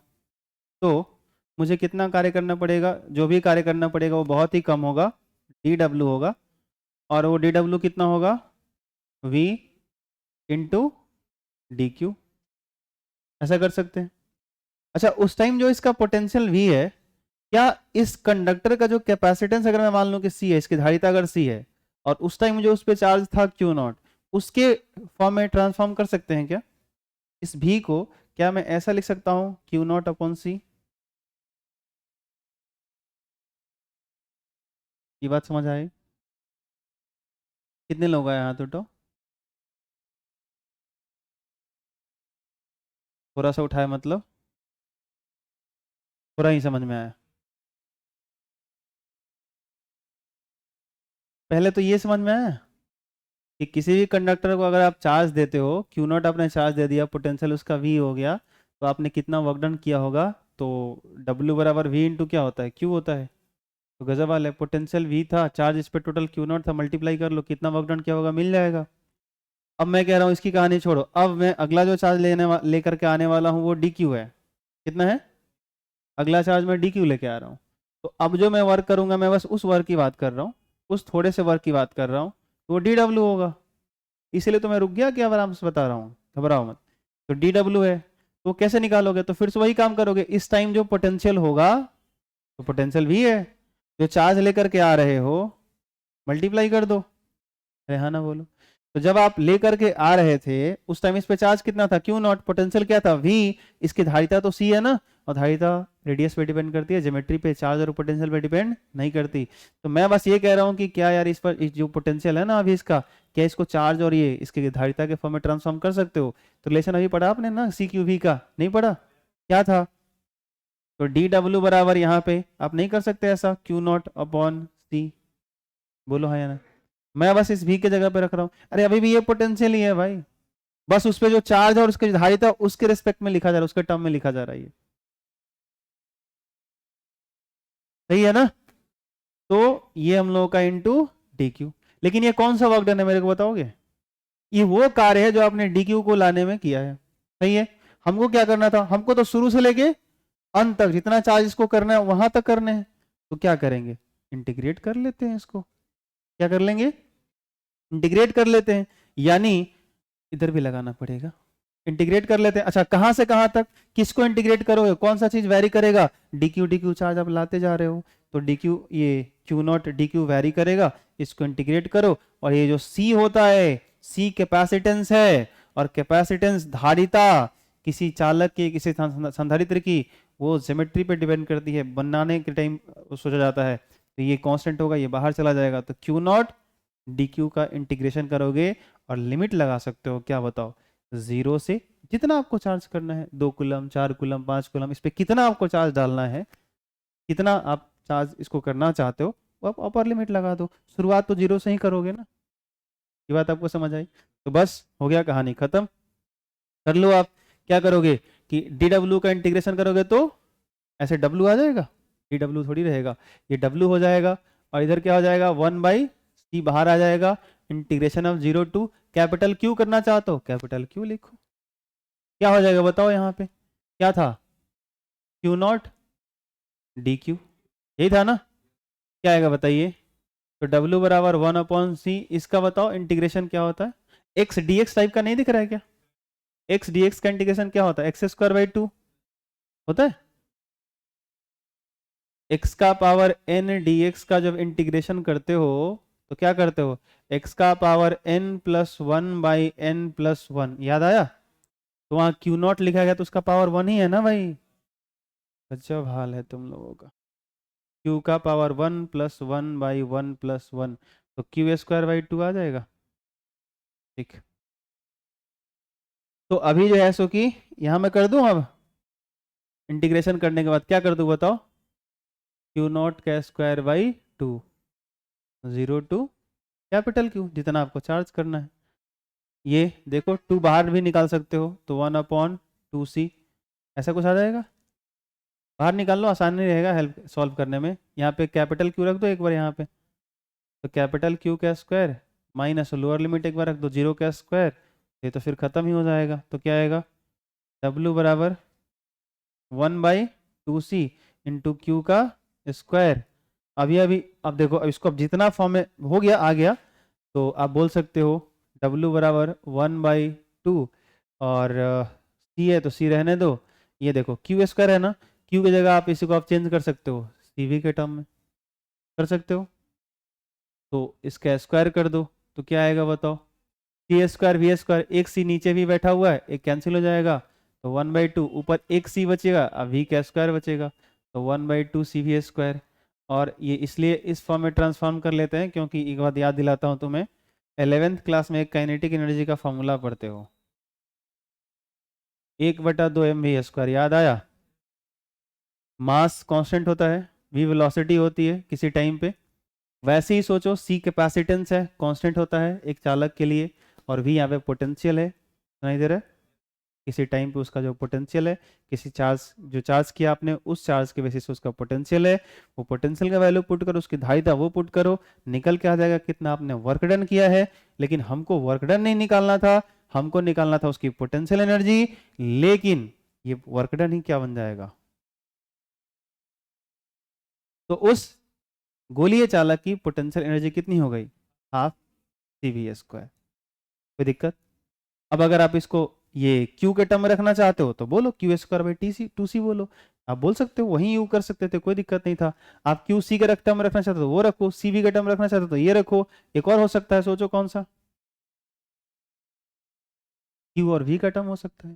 तो मुझे कितना कार्य करना पड़ेगा, जो भी कार्य करना पड़ेगा वो बहुत ही कम होगा, डी डब्ल्यू होगा, और वो डी डब्ल्यू कितना होगा, वी इंटू डी क्यू। ऐसा कर सकते हैं। अच्छा, उस टाइम जो इसका पोटेंशियल वी है, क्या इस कंडक्टर का जो कैपेसिटेंस अगर मैं मान लूं कि सी है, इसकी धारिता अगर सी है, और उस टाइम जो उस पर चार्ज था क्यू नॉट, उसके फॉर्म में ट्रांसफॉर्म कर सकते हैं क्या? इस भी को क्या मैं ऐसा लिख सकता हूं, क्यू नॉट अपॉन सी? ये बात समझ आई? कितने लोग आए हाथ उठो, थोड़ा सा उठाए, मतलब थोड़ा ही समझ में आया। पहले तो ये समझ में आया कि किसी भी कंडक्टर को अगर आप चार्ज देते हो, क्यू नॉट आपने चार्ज दे दिया, पोटेंशियल उसका वी हो गया, तो आपने कितना वर्क डन किया होगा, तो डब्ल्यू बराबर वी इंटू क्या होता है, क्यू होता है। तो गजब वाले, पोटेंशियल वी था, चार्ज इस पे टोटल क्यू नॉट था, मल्टीप्लाई कर लो, कितना वर्क डन किया होगा, मिल जाएगा। अब मैं कह रहा हूँ इसकी कहानी छोड़ो, अब मैं अगला जो चार्ज लेकर के आने वाला हूँ वो डी क्यू है। कितना है अगला चार्ज? मैं डी क्यू लेके आ रहा हूँ। तो अब जो मैं वर्क करूंगा, मैं बस उस वर्क की बात कर रहा हूँ, उस थोड़े से वर्क की बात कर रहा हूँ, तो वो डी डब्ल्यू होगा। इसीलिए तो मैं रुक गया कि अब आराम से बता रहा हूँ, घबराओ मत। तो डी डब्ल्यू है, तो कैसे निकालोगे? तो फिर से वही काम करोगे, इस टाइम जो पोटेंशियल होगा, तो पोटेंशियल भी है, जो चार्ज लेकर के आ रहे हो, मल्टीप्लाई कर दो। अरे हाँ ना, बोलो। तो जब आप लेकर के आ रहे थे उस टाइम इस पे चार्ज कितना था, क्यू नॉट, पोटेंशियल क्या था, वी, इसकी धारिता तो सी है ना, और धारिता रेडियस पे डिपेंड करती है, ज्योमेट्री पे, चार्ज और पोटेंशियल पे डिपेंड नहीं करती। तो मैं बस ये कह रहा हूँ कि क्या यार, इस पर इस जो पोटेंशियल है ना अभी इसका, क्या इसको चार्ज और ये इसके धारिता के फॉर्म में ट्रांसफॉर्म कर सकते हो? तो रिलेशन अभी पढ़ा आपने ना, सी क्यू वी का, नहीं पढ़ा? क्या था? तो डी डब्ल्यू बराबर यहाँ पे आप नहीं कर सकते ऐसा, क्यू नॉट अपॉन सी? बोलो हाँ या ना। मैं बस इस भी के जगह पे रख रहा हूँ, अरे अभी भी ये पोटेंशियल ही है भाई, बस उस पे जो चार्ज है और उसकी धारिता उसके रिस्पेक्ट में लिखा जा रहा है, उसके टर्म में लिखा जा रहा है ये। सही है ना? तो ये हम लोगों का इंटू डी क्यू। लेकिन ये कौन सा वर्क डन है मेरे को बताओगे? ये वो कार्य है जो आपने डी क्यू को लाने में किया है। सही है। हमको क्या करना था, हमको तो शुरू से लेके अंत तक जितना चार्ज इसको करना है वहां तक करने हैं। तो क्या करेंगे, इंटीग्रेट कर लेते हैं इसको। क्या कर लेंगे, इंटीग्रेट कर लेते हैं, यानी इधर भी लगाना पड़ेगा, इंटीग्रेट कर लेते हैं। अच्छा, कहां से कहां तक, किसको इंटीग्रेट करोगे, कौन सा चीज वेरी करेगा? डी क्यू चार्ज आप लाते जा रहे हो, तो डी क्यू, ये Q not D Q very करेगा, इसको इंटीग्रेट करो। और ये जो सी होता है, सी कैपेसिटेंस है, और कैपेसिटेंस धारिता किसी चालक की, किसी संधारित्र की, वो ज्योमेट्री पे डिपेंड करती है, बनाने के टाइम सोचा जाता है। तो ये कांस्टेंट होगा, ये बाहर चला जाएगा, तो क्यू नॉट डी क्यू का इंटीग्रेशन करोगे, और लिमिट लगा सकते हो, क्या बताओ, जीरो से जितना आपको चार्ज करना है, 2 कूलम, 4 कूलम, 5 कूलम, इस पे कितना आपको चार्ज डालना है, कितना आप चार्ज इसको करना चाहते हो, वो आप अपर लिमिट लगा दो। शुरुआत तो जीरो से ही करोगे ना। ये बात आपको समझ आई? तो बस हो गया, कहानी खत्म। कर लो आप। क्या करोगे कि डी डब्ल्यू का इंटीग्रेशन करोगे तो ऐसे डब्ल्यू आ जाएगा, डी डब्ल्यू थोड़ी रहेगा, ये डब्ल्यू हो जाएगा, और इधर क्या हो जाएगा, 1/c बाहर आ जाएगा। Integration of 0 to capital Q करना चाहते हो, कैपिटल क्यू लिखो। क्या हो जाएगा बताओ, यहाँ पे क्या था, क्यू नॉट डी क्यू, यही था ना? क्या आएगा बताइए? तो W बराबर 1/c, इसका बताओ इंटीग्रेशन क्या होता है, एक्स डी एक्स टाइप का नहीं दिख रहा है क्या? एक्स डी एक्स का इंटीग्रेशन क्या होता है, x²/2 होता है। x का पावर n dx का जब इंटीग्रेशन करते हो तो क्या करते हो, x का पावर n+1/n+1, याद आया? तो वहां क्यू नॉट लिखा गया तो उसका पावर 1 ही है ना भाई। गजब हाल है तुम लोगों का। q का पावर 1+1/1+1, तो q²/2 आ जाएगा। ठीक, तो अभी जो है सो कि यहां मैं कर दूं, अब इंटीग्रेशन करने के बाद क्या कर दूं बताओ, q0 का² 2, 0 टू कैपिटल क्यू, जितना आपको चार्ज करना है। ये देखो 2 बाहर भी निकाल सकते हो, तो 1/2c, ऐसा कुछ आ जाएगा। बाहर निकाल लो, आसानी रहेगा हेल्प सॉल्व करने में। यहाँ पे कैपिटल क्यू रख दो एक बार यहाँ पे, तो कैपिटल क्यू का स्क्वायर माइनस लोअर लिमिट एक बार रख दो, 0 का स्क्वायर, ये तो फिर खत्म ही हो जाएगा। तो क्या आएगा, W बराबर 1/2C इंटू क्यू का स्क्वायर। अब देखो, अब इसको अब जितना फॉर्म में हो गया आ गया, तो आप बोल सकते हो W बराबर 1/2 और C है तो C रहने दो। ये देखो क्यू स्क्वायर है ना, क्यू की जगह आप इसी को आप चेंज कर सकते हो CV के टर्म में, कर सकते हो। तो इसका स्क्वायर कर दो तो क्या आएगा बताओ, सी स्क्वायर वी स्क्वायर, एक सी नीचे भी बैठा हुआ है, एक कैंसिल हो जाएगा, तो 1/2 ऊपर एक सी बचेगा, अब वी का स्क्वायर बचेगा, तो 1/2 सी वी स्क्वायर। और ये इसलिए इस फॉर्म में ट्रांसफॉर्म कर लेते हैं क्योंकि एक बात याद दिलाता हूं तुम्हें, 11th क्लास में एक काइनेटिक एनर्जी का फॉर्मूला पढ़ते हो, 1/2 mv², याद आया। मास कांस्टेंट होता है, वी वेलोसिटी होती है किसी टाइम पे, वैसे ही सोचो सी कैपेसिटेंस है, कांस्टेंट होता है एक चालक के लिए, और वी यहाँ पे पोटेंशियल है, सुनाई दे रहा है, किसी टाइम पे उसका जो पोटेंशियल है, किसी चार्ज जो चार्ज किया आपने उस चार्ज के बेसिस उसका पोटेंशियल है, वो पोटेंशियल का वैल्यू पुट करो, उसकी धारिता वो पुट करो, निकल के आ जाएगा कितना आपने वर्क डन किया है। लेकिन हमको वर्क डन नहीं निकालना था, हमको निकालना था उसकी पोटेंशियल एनर्जी, लेकिन ये वर्क डन ही क्या बन जाएगा, तो उस गोलीय चालक की पोटेंशियल एनर्जी कितनी हो गई, हाफ CV²। कोई दिक्कत? अब अगर आप इसको ये Q के टर्म में रखना चाहते हो तो बोलो Q²/2C बोलो, आप बोल सकते हो, वहीं यू कर सकते थे, कोई दिक्कत नहीं था। आप QC के टर्म में रखना चाहते हो तो वो रखो, CV के टर्म में रखना चाहते हो तो ये रखो। एक और हो सकता है, सोचो कौन सा, Q और V का टर्म हो सकता है,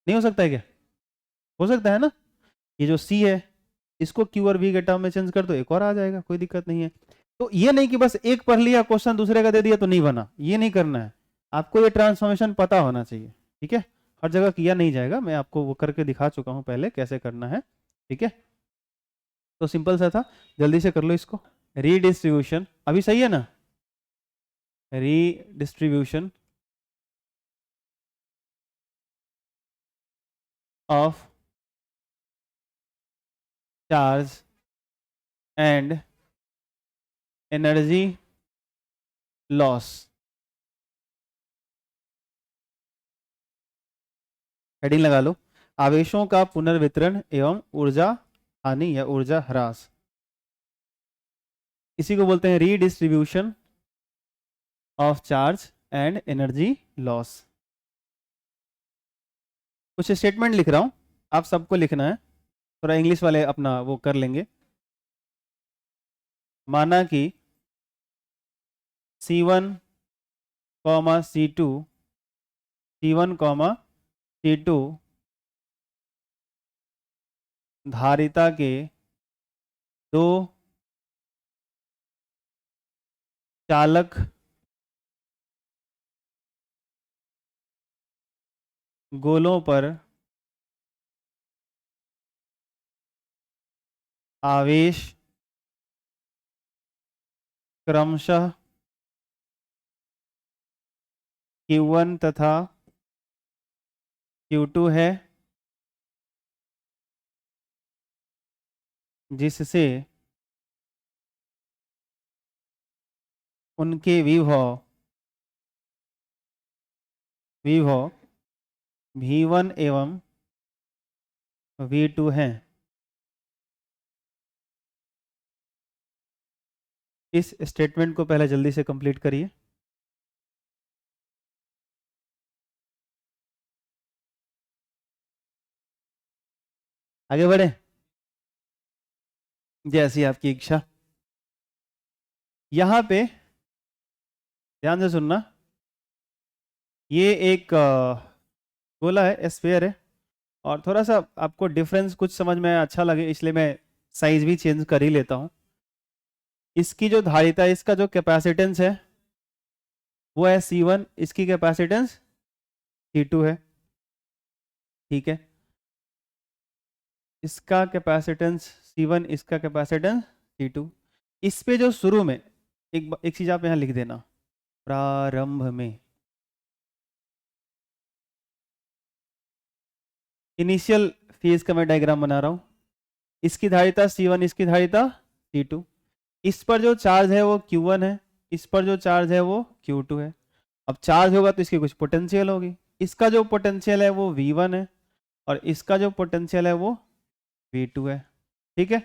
नहीं हो सकता है क्या, हो सकता है ना। ये जो C है इसको Q और V के टर्म में चेंज कर दो, एक और आ जाएगा, कोई दिक्कत नहीं है। तो ये नहीं कि बस एक पढ़ लिया क्वेश्चन दूसरे का दे दिया तो नहीं बना, ये नहीं करना है, आपको ये ट्रांसफॉर्मेशन पता होना चाहिए, ठीक है। हर जगह किया नहीं जाएगा, मैं आपको वो करके दिखा चुका हूं पहले कैसे करना है, ठीक है। तो सिंपल सा था, जल्दी से कर लो इसको। रीडिस्ट्रीब्यूशन अभी सही है ना, redistribution of charge and energy loss. Heading लगा लो, आवेशों का पुनर्वितरण एवं ऊर्जा हानि या ऊर्जा ह्रास, इसी को बोलते हैं redistribution of charge and energy loss. कुछ स्टेटमेंट लिख रहा हूं, आप सबको लिखना है, थोड़ा इंग्लिश वाले अपना वो कर लेंगे। माना कि C1, C2, C1, C2 धारिता के दो चालक गोलों पर आवेश क्रमशः Q1 तथा Q2 है, जिससे उनके विभव V1 एवं V2 हैं। इस स्टेटमेंट को पहले जल्दी से कंप्लीट करिए। आगे बढ़े, जैसी आपकी इच्छा। यहां पे ध्यान से सुनना, ये एक गोला है, स्फीयर है, और थोड़ा सा आपको डिफरेंस कुछ समझ में अच्छा लगे इसलिए मैं साइज भी चेंज कर ही लेता हूं। इसकी जो धारिता है, इसका जो कैपेसिटेंस है वो है C1, इसकी कैपेसिटेंस C2 है, ठीक है। इसका कैपेसिटेंस C1, इसका कैपेसिटेंस C2। इस पे जो शुरू में एक चीज आप यहां लिख देना, प्रारंभ में, इनिशियल फेज का मैं डायग्राम बना रहा हूं। इसकी धारिता C1, इसकी धारिता C2, इस पर जो चार्ज है वो Q1 है, इस पर जो चार्ज है वो Q2 है। अब चार्ज होगा तो इसकी कुछ पोटेंशियल होगी, इसका जो पोटेंशियल है वो V1 है और इसका जो पोटेंशियल है वो V2 है। ठीक है,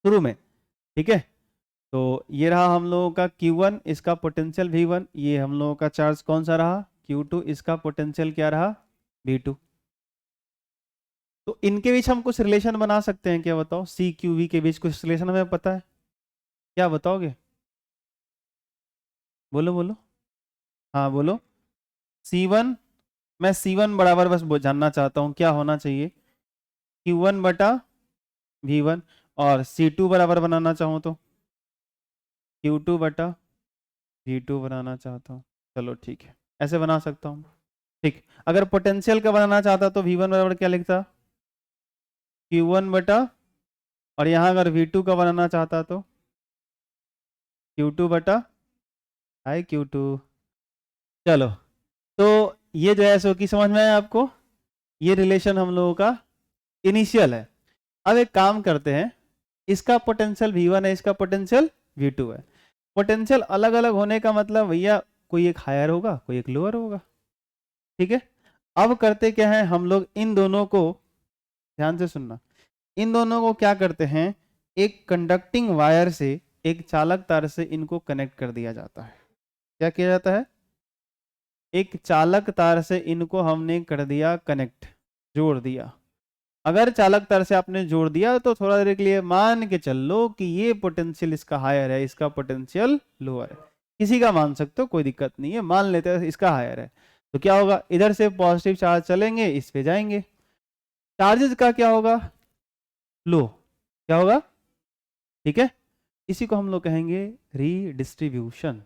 शुरू में। ठीक है, तो ये रहा हम लोगों का Q1, इसका पोटेंशियल V1, ये हम लोगों का चार्ज कौन सा रहा Q2, इसका पोटेंशियल क्या रहा V2। तो इनके बीच हम कुछ रिलेशन बना सकते हैं क्या, बताओ? सी क्यू वी के बीच कुछ रिलेशन हमें पता है, क्या बताओगे? बोलो बोलो, हाँ बोलो। C1, मैं C1 बराबर बस जानना चाहता हूँ क्या होना चाहिए, Q1 बटा V1, और C2 बराबर बनाना चाहूँ तो Q2 बटा V2 बनाना चाहता हूँ। चलो ठीक है, ऐसे बना सकता हूँ। ठीक, अगर पोटेंशियल का बनाना चाहता तो V1 बराबर क्या लिखता, Q1 बटा, और यहाँ अगर V2 का बनाना चाहता तो Q2 बटा आई Q2। चलो, तो ये जो है सो कि समझ में आया आपको, ये रिलेशन हम लोगों का इनिशियल है। अब एक काम करते हैं, इसका पोटेंशियल V1 है, इसका पोटेंशियल V2 है। पोटेंशियल अलग अलग होने का मतलब भैया कोई एक हायर होगा कोई एक लोअर होगा। ठीक है, अब करते क्या है हम लोग, इन दोनों को ध्यान से सुनना, इन दोनों को क्या करते हैं, एक कंडक्टिंग वायर से, एक चालक तार से इनको कनेक्ट कर दिया जाता है। क्या किया जाता है, एक चालक तार से इनको हमने कर दिया कनेक्ट, जोड़ दिया। अगर चालक तार से आपने जोड़ दिया तो थोड़ा देर के लिए मान के चल लो कि ये पोटेंशियल इसका हायर है, इसका पोटेंशियल लोअर है, किसी का मान सकते हो, कोई दिक्कत नहीं है, मान लेते हैं इसका हायर है। तो क्या होगा, इधर से पॉजिटिव चार्ज चलेंगे, इस पे जाएंगे, चार्जेस का क्या होगा, लो, क्या होगा। ठीक है, इसी को हम लोग कहेंगे रीडिस्ट्रीब्यूशन।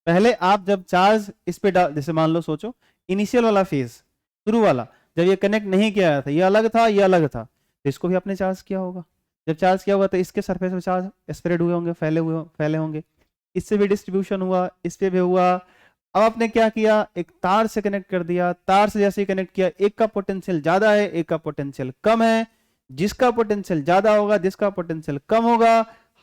पहले आप जब चार्ज इस पे डाल, जैसे मान लो सोचो इनिशियल वाला फेज, शुरू वाला, जब ये कनेक्ट नहीं किया था, ये अलग था ये अलग था, तो इसको भी आपने चार्ज किया होगा। जब चार्ज किया होगा तो इसके सरफेस पे चार्ज स्प्रेड हुए होंगे, फैले होंगे, इससे भी डिस्ट्रीब्यूशन हुआ, इस पे भी हुआ। अब आपने क्या किया, एक तार से कनेक्ट कर दिया, तार से जैसे ही कनेक्ट किया, एक का पोटेंशियल ज्यादा है एक का पोटेंशियल कम है, जिसका पोटेंशियल ज्यादा होगा जिसका पोटेंशियल कम होगा,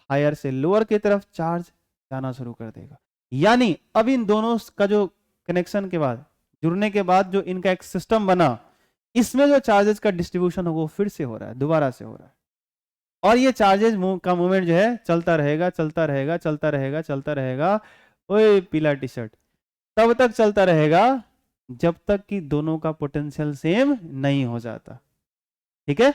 हायर से लोअर की तरफ चार्ज जाना शुरू कर देगा। यानी अब इन दोनों का जो कनेक्शन के बाद, जुड़ने के बाद जो इनका एक सिस्टम बना, इसमें जो चार्जेस का डिस्ट्रीब्यूशन हो वो फिर से हो रहा है, दोबारा से हो रहा है, और ये चार्जेस का मूवमेंट जो है चलता रहेगा चलता रहेगा चलता रहेगा चलता रहेगा। ओए पीला टी शर्ट, तब तक चलता रहेगा जब तक कि दोनों का पोटेंशियल सेम नहीं हो जाता। ठीक है,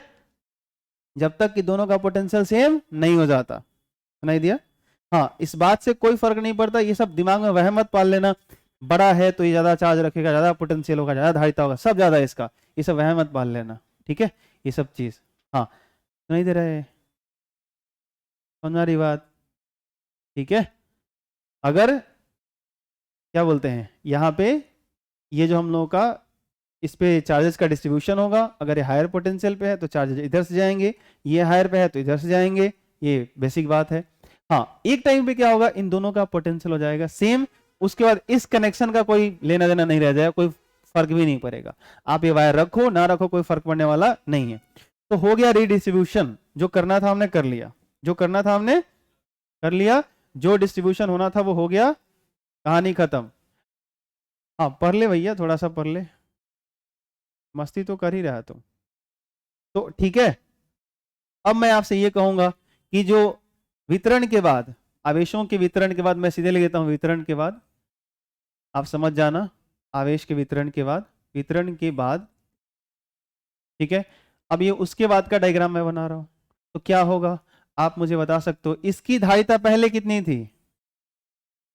जब तक कि दोनों का पोटेंशियल सेम नहीं हो जाता। सुनाई दिया? हाँ, इस बात से कोई फर्क नहीं पड़ता, ये सब दिमाग में वहम मत पाल लेना, बड़ा है तो ये ज्यादा चार्ज रखेगा, ज्यादा पोटेंशियल होगा, ज्यादा धारिता होगा, सब ज्यादा है इसका, ये सब वहम मत पाल लेना। ठीक है, ये सब चीज, हाँ सुनाई दे रहा है, समझ आ रही बात? ठीक है, अगर क्या बोलते हैं यहाँ पे, ये जो हम लोगों का इस पे चार्जेस का डिस्ट्रीब्यूशन होगा, अगर ये हायर पोटेंशियल पे है तो चार्जेस इधर से जाएंगे, ये हायर पे है तो इधर से जाएंगे, ये बेसिक बात है। हाँ, एक टाइम पे क्या होगा, इन दोनों का पोटेंशियल हो जाएगा सेम, उसके बाद इस कनेक्शन का कोई लेना देना नहीं रह जाएगा, कोई फर्क भी नहीं पड़ेगा, आप ये वायर रखो ना रखो कोई फर्क पड़ने वाला नहीं है। तो हो गया रीडिस्ट्रीब्यूशन, जो करना था हमने कर लिया, जो करना था हमने कर लिया, जो डिस्ट्रीब्यूशन होना था वो हो गया, कहानी खत्म। हाँ पढ़ ले भैया, थोड़ा सा पढ़ ले, मस्ती तो कर ही रहा तुम तो। ठीक है, अब मैं आपसे ये कहूंगा कि जो वितरण के बाद, आवेशों के वितरण के बाद, मैं सीधे ले लेता हूं वितरण के बाद, आप समझ जाना, आवेश के वितरण के बाद, वितरण के बाद, ठीक है, अब ये उसके बाद का डायग्राम मैं बना रहा हूं, तो क्या होगा आप मुझे बता सकते हो, इसकी धारिता पहले कितनी थी,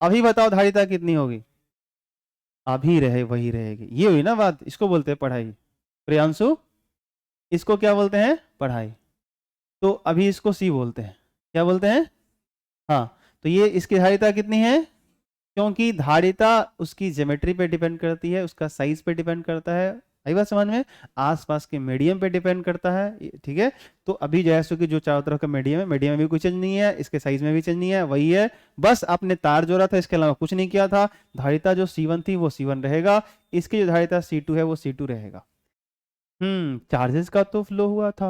अभी बताओ धारिता कितनी होगी, अभी रहे वही रहेगी, ये हुई ना बात, इसको बोलते हैं पढ़ाई। प्रियांशु, इसको क्या बोलते हैं, पढ़ाई। तो अभी इसको सी बोलते हैं, क्या बोलते हैं, हाँ, तो ये इसकी धारिता कितनी है, क्योंकि धारिता उसकी ज्योमेट्री पे डिपेंड करती है, उसका साइज पे डिपेंड करता है, आई बात समझ में, आसपास के मीडियम पे डिपेंड करता है। ठीक है, तो अभी जैसे कि जो चारों तरफ का मीडियम है, मीडियम में भी कोई चेंज नहीं है, इसके साइज में भी चेंज नहीं है, वही है, बस आपने तार जोड़ा था, इसके अलावा कुछ नहीं किया था। धारिता जो C1 थी वो C1 रहेगा, इसकी जो धारिता C2 है वो C2 रहेगा। चार्जेस का तो फ्लो हुआ था,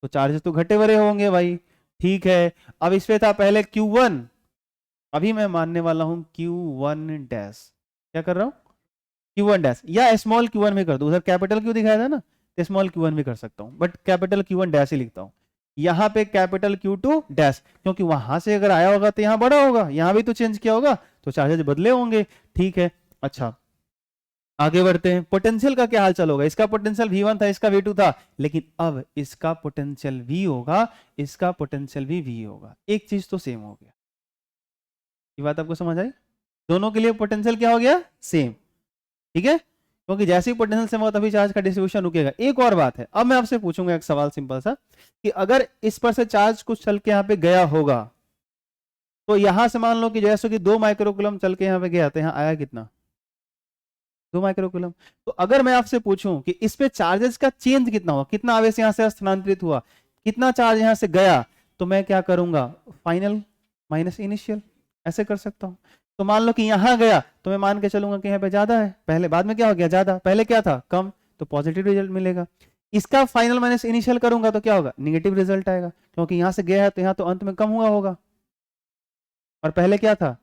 तो चार्जेस तो घटे बड़े होंगे भाई। ठीक है, अब इस पे था पहले Q1, अभी मैं मानने वाला हूं Q1 डैश, क्या कर रहा हूं Q1 डैश, या स्मॉल Q1 भी कर दो, उधर कैपिटल Q दिखाया था ना, तो स्मॉल Q1 भी कर सकता हूँ, बट कैपिटल Q1 डैश ही लिखता हूँ। यहाँ पे कैपिटल Q2 डैश, क्योंकि वहां से अगर आया होगा तो यहाँ बड़ा होगा, यहाँ भी तो चेंज किया होगा, तो चार्जेस बदले होंगे। ठीक है, अच्छा आगे बढ़ते हैं। पोटेंशियल का क्या हाल चाल होगा? इसका पोटेंशियल V1 था, इसका V2 था, लेकिन अब इसका पोटेंशियल V होगा, इसका पोटेंशियल भी V होगा, एक चीज तो सेम हो गया। ये बात आपको समझ आई? दोनों के लिए पोटेंशियल क्या हो गया? सेम। ठीक है, क्योंकि जैसे ही पोटेंशियल सेम होगा तभी चार्ज का डिस्ट्रीब्यूशन रुकेगा। एक और बात है, अब मैं आपसे पूछूंगा एक सवाल सिंपल सा, कि अगर इस पर से चार्ज कुछ चल के यहाँ पे गया होगा, तो यहां से मान लो कि जैसे कि 2 माइक्रोकूलम चल के यहाँ पे गया, तो यहाँ आया कितना? 2 माइक्रोकूलम। तो अगर मैं आपसे पूछूं कि इस पे चार्जेस का चेंज कितना हुआ, कितना आवेश यहां से स्थानांतरित हुआ, कितना चार्ज यहां से गया, तो मैं क्या करूंगा? फाइनल माइनस इनिशियल, ऐसे कर सकता हूं। तो मान लो कि यहां गया, तो मैं मान के चलूंगा कि यहाँ पे ज्यादा है, पहले बाद में क्या हो गया? ज्यादा। पहले क्या था? कम, तो पॉजिटिव रिजल्ट मिलेगा। इसका फाइनल माइनस इनिशियल करूंगा तो क्या होगा? निगेटिव रिजल्ट आएगा, क्योंकि यहां से गया है तो यहाँ तो अंत में कम हुआ होगा, और पहले क्या था?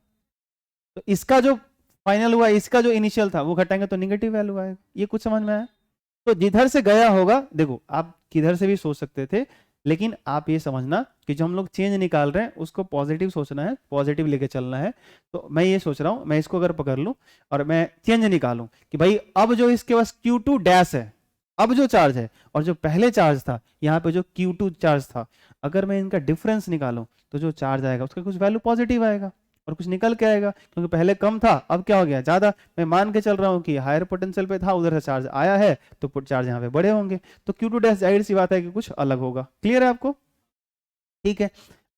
तो इसका जो फाइनल हुआ, इसका जो इनिशियल था वो घटाएंगे तो निगेटिव वैल्यू आएगा। ये कुछ समझ में आया? तो जिधर से गया होगा, देखो आप किधर से भी सोच सकते थे, लेकिन आप ये समझना कि जो हम लोग चेंज निकाल रहे हैं उसको पॉजिटिव सोचना है, पॉजिटिव लेके चलना है। तो मैं ये सोच रहा हूं, मैं इसको अगर पकड़ लूं और मैं चेंज निकालूं कि भाई अब जो इसके पास Q2 डैश है, अब जो चार्ज है, और जो पहले चार्ज था यहाँ पे जो Q2 चार्ज था, अगर मैं इनका डिफरेंस निकालूं तो जो चार्ज आएगा उसका कुछ वैल्यू पॉजिटिव आएगा, और कुछ निकल के आएगा, क्योंकि पहले कम था अब क्या हो गया? ज्यादा। मैं मान के चल रहा हूँ कि हायर पोटेंशियल पे था, उधर से चार्ज आया है, तो चार्ज यहाँ पे बड़े होंगे, तो Q2 डैश जाहिर सी बात है कि कुछ अलग होगा। क्लियर है आपको? ठीक है,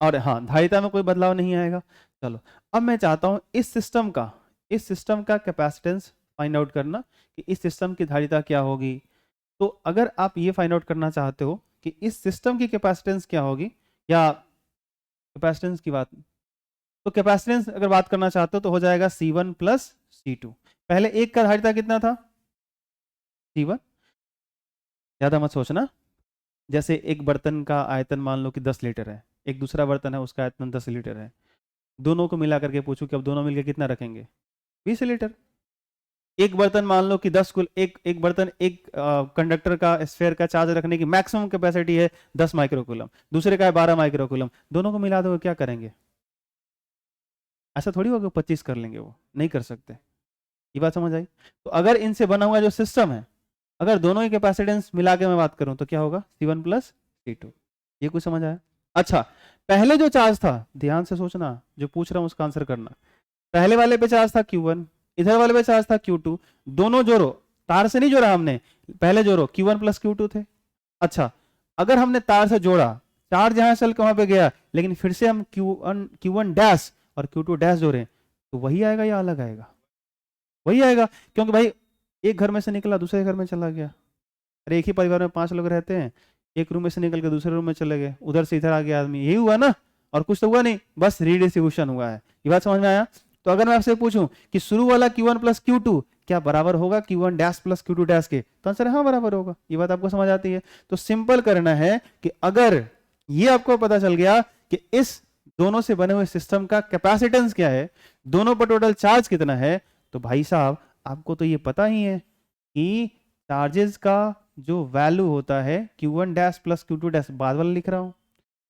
और हाँ धारिता में कोई बदलाव नहीं आएगा। चलो, अब मैं चाहता हूँ इस सिस्टम का कैपेसिटेंस फाइंड आउट करना, कि इस सिस्टम की धारिता क्या होगी। तो अगर आप ये फाइंड आउट करना चाहते हो कि इस सिस्टम की कैपेसिटेंस क्या होगी, या कैपेसिटेंस की बात, तो कैपेसिटेंस अगर बात करना चाहते हो तो हो जाएगा C1 प्लस C2। पहले एक का धारिता कितना था? C1। ज्यादा मत सोचना, जैसे एक बर्तन का आयतन मान लो कि 10 लीटर है, एक दूसरा बर्तन है उसका आयतन 10 लीटर है, दोनों को मिला करके पूछो कि अब दोनों मिलकर कितना रखेंगे? 20 लीटर। एक बर्तन मान लो कि 10 कुल, एक बर्तन, एक कंडक्टर का स्फेयर का चार्ज रखने की मैक्सिमम कैपेसिटी है 10 माइक्रोकूलम, दूसरे का है 12 माइक्रोकूलम, दोनों को मिला दो क्या करेंगे? ऐसा थोड़ी होगा 25 कर लेंगे, वो नहीं कर सकते। ये बात समझ आई? तो अगर इनसे बना हुआ जो सिस्टम है, अगर दोनों की कैपेसिटेंस मिला के मैं बात करूं तो क्या होगा? C1 plus C2। ये कुछ समझ आया? अच्छा, पहले जो चार्ज था, ध्यान से सोचना, जो पूछ रहा हूं उसका आंसर करना। पहले वाले पे चार्ज था Q1, इधर वाले पे चार्ज था Q2, दोनों जोड़ो, तार से नहीं जोड़ा हमने, पहले जोड़ो, Q1 प्लस Q2 थे। अच्छा, अगर हमने तार से जोड़ा, चार्ज यहां चल के वहां पे गया, लेकिन फिर से हम Q1 डैश और Q2 डैश जोड़े, तो वही आएगा या अलग आएगा? वही आएगा, क्योंकि भाई एक घर में से निकला दूसरे घर में चला गया। अरे एक ही परिवार में 5 लोग रहते हैं, एक रूम में से निकल के दूसरे रूम में चले गए, उधर से इधर आ गया आदमी, यही हुआ ना? और कुछ तो हुआ नहीं, बस रीडिस्ट्रीब्यूशन हुआ है। ये बात समझ में आया? तो अगर मैं आपसे पूछूं कि शुरू वाला Q1 प्लस Q2 क्या बराबर होगा Q1 dash plus Q2 dash के, तो आंसर हाँ बराबर होगा। ये बात आपको समझ आती है? तो सिंपल करना है कि अगर ये आपको पता चल गया कि इस दोनों से बने हुए सिस्टम का कैपेसिटेंस क्या है, दोनों पर टोटल चार्ज कितना है, तो भाई साहब आपको तो ये पता ही है कि चार्जेस का जो वैल्यू होता है Q1 dash plus Q2 dash, बाद वाला लिख रहा हूं,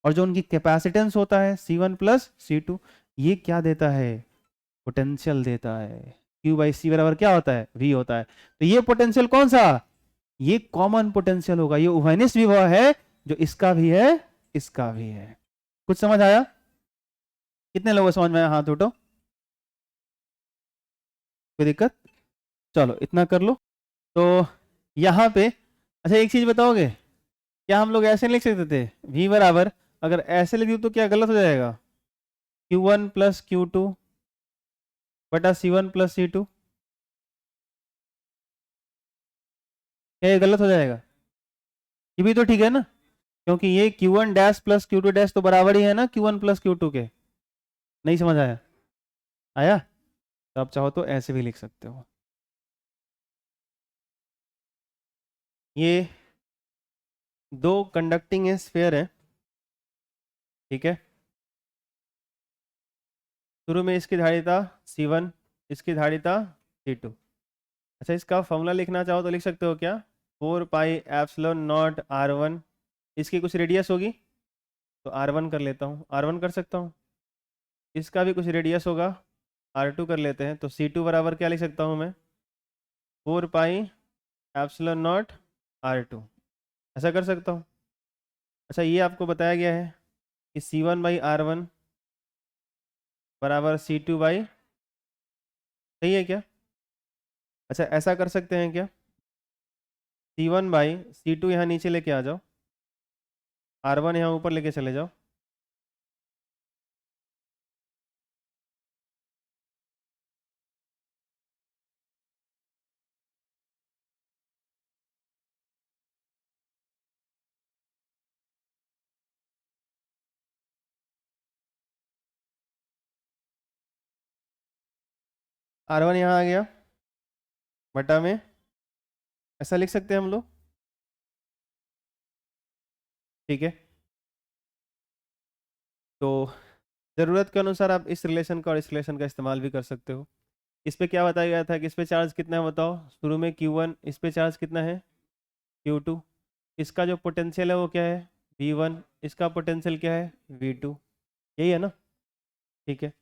और जो उनकी कैपेसिटेंस होता है C1 प्लस C2, ये क्या देता है? पोटेंशियल देता है। Q बाई C बराबर क्या होता है? V होता है। तो ये पोटेंशियल कौन सा? ये कॉमन पोटेंशियल होगा, ये उभयनिष्ठ विभव है, जो इसका भी है इसका भी है। कुछ समझ आया? कितने लोगों को समझ में आया? हाथ उठो। कोई दिक्कत? चलो इतना कर लो। तो यहाँ पे अच्छा एक चीज बताओगे, क्या हम लोग ऐसे लिख सकते थे V बराबर, अगर ऐसे लिख दूं तो क्या गलत हो जाएगा? Q1 प्लस Q2 बटा C1 प्लस C2, क्या ये गलत हो जाएगा? ये भी तो ठीक है ना, क्योंकि ये Q1 dash plus Q2 dash तो बराबर ही है ना Q1 प्लस Q2 के। नहीं समझ आया? आया? तो आप चाहो तो ऐसे भी लिख सकते हो। ये दो कंडक्टिंग स्फीयर है, ठीक है। शुरू में इसकी धारिता C1, इसकी धारिता C2, अच्छा, इसका फॉर्मूला लिखना चाहो तो लिख सकते हो क्या, 4 पाई एप्सिलॉन नॉट r1, इसकी कुछ रेडियस होगी तो r1 कर लेता हूँ, r1 कर सकता हूँ। इसका भी कुछ रेडियस होगा, r2 कर लेते हैं, तो c2 बराबर क्या लिख सकता हूँ मैं, 4 पाई एप्सिलॉन नॉट r2, ऐसा कर सकता हूँ। अच्छा, ये आपको बताया गया है कि c1/r1 बराबर c2/, सही है क्या? अच्छा, ऐसा कर सकते हैं क्या, c1/c2 यहाँ नीचे लेके आ जाओ, r1 यहाँ ऊपर लेके चले जाओ, r1 यहाँ आ गया बटा में, ऐसा लिख सकते हैं हम लोग, ठीक है। तो ज़रूरत के अनुसार आप इस रिलेशन का और इस रिलेशन का इस्तेमाल भी कर सकते हो। इस पे क्या बताया गया था कि इस पे चार्ज कितना है बताओ, शुरू में Q1, इस पे चार्ज कितना है Q2, इसका जो पोटेंशियल है वो क्या है V1, इसका पोटेंशियल क्या है V2, यही है ना, ठीक है।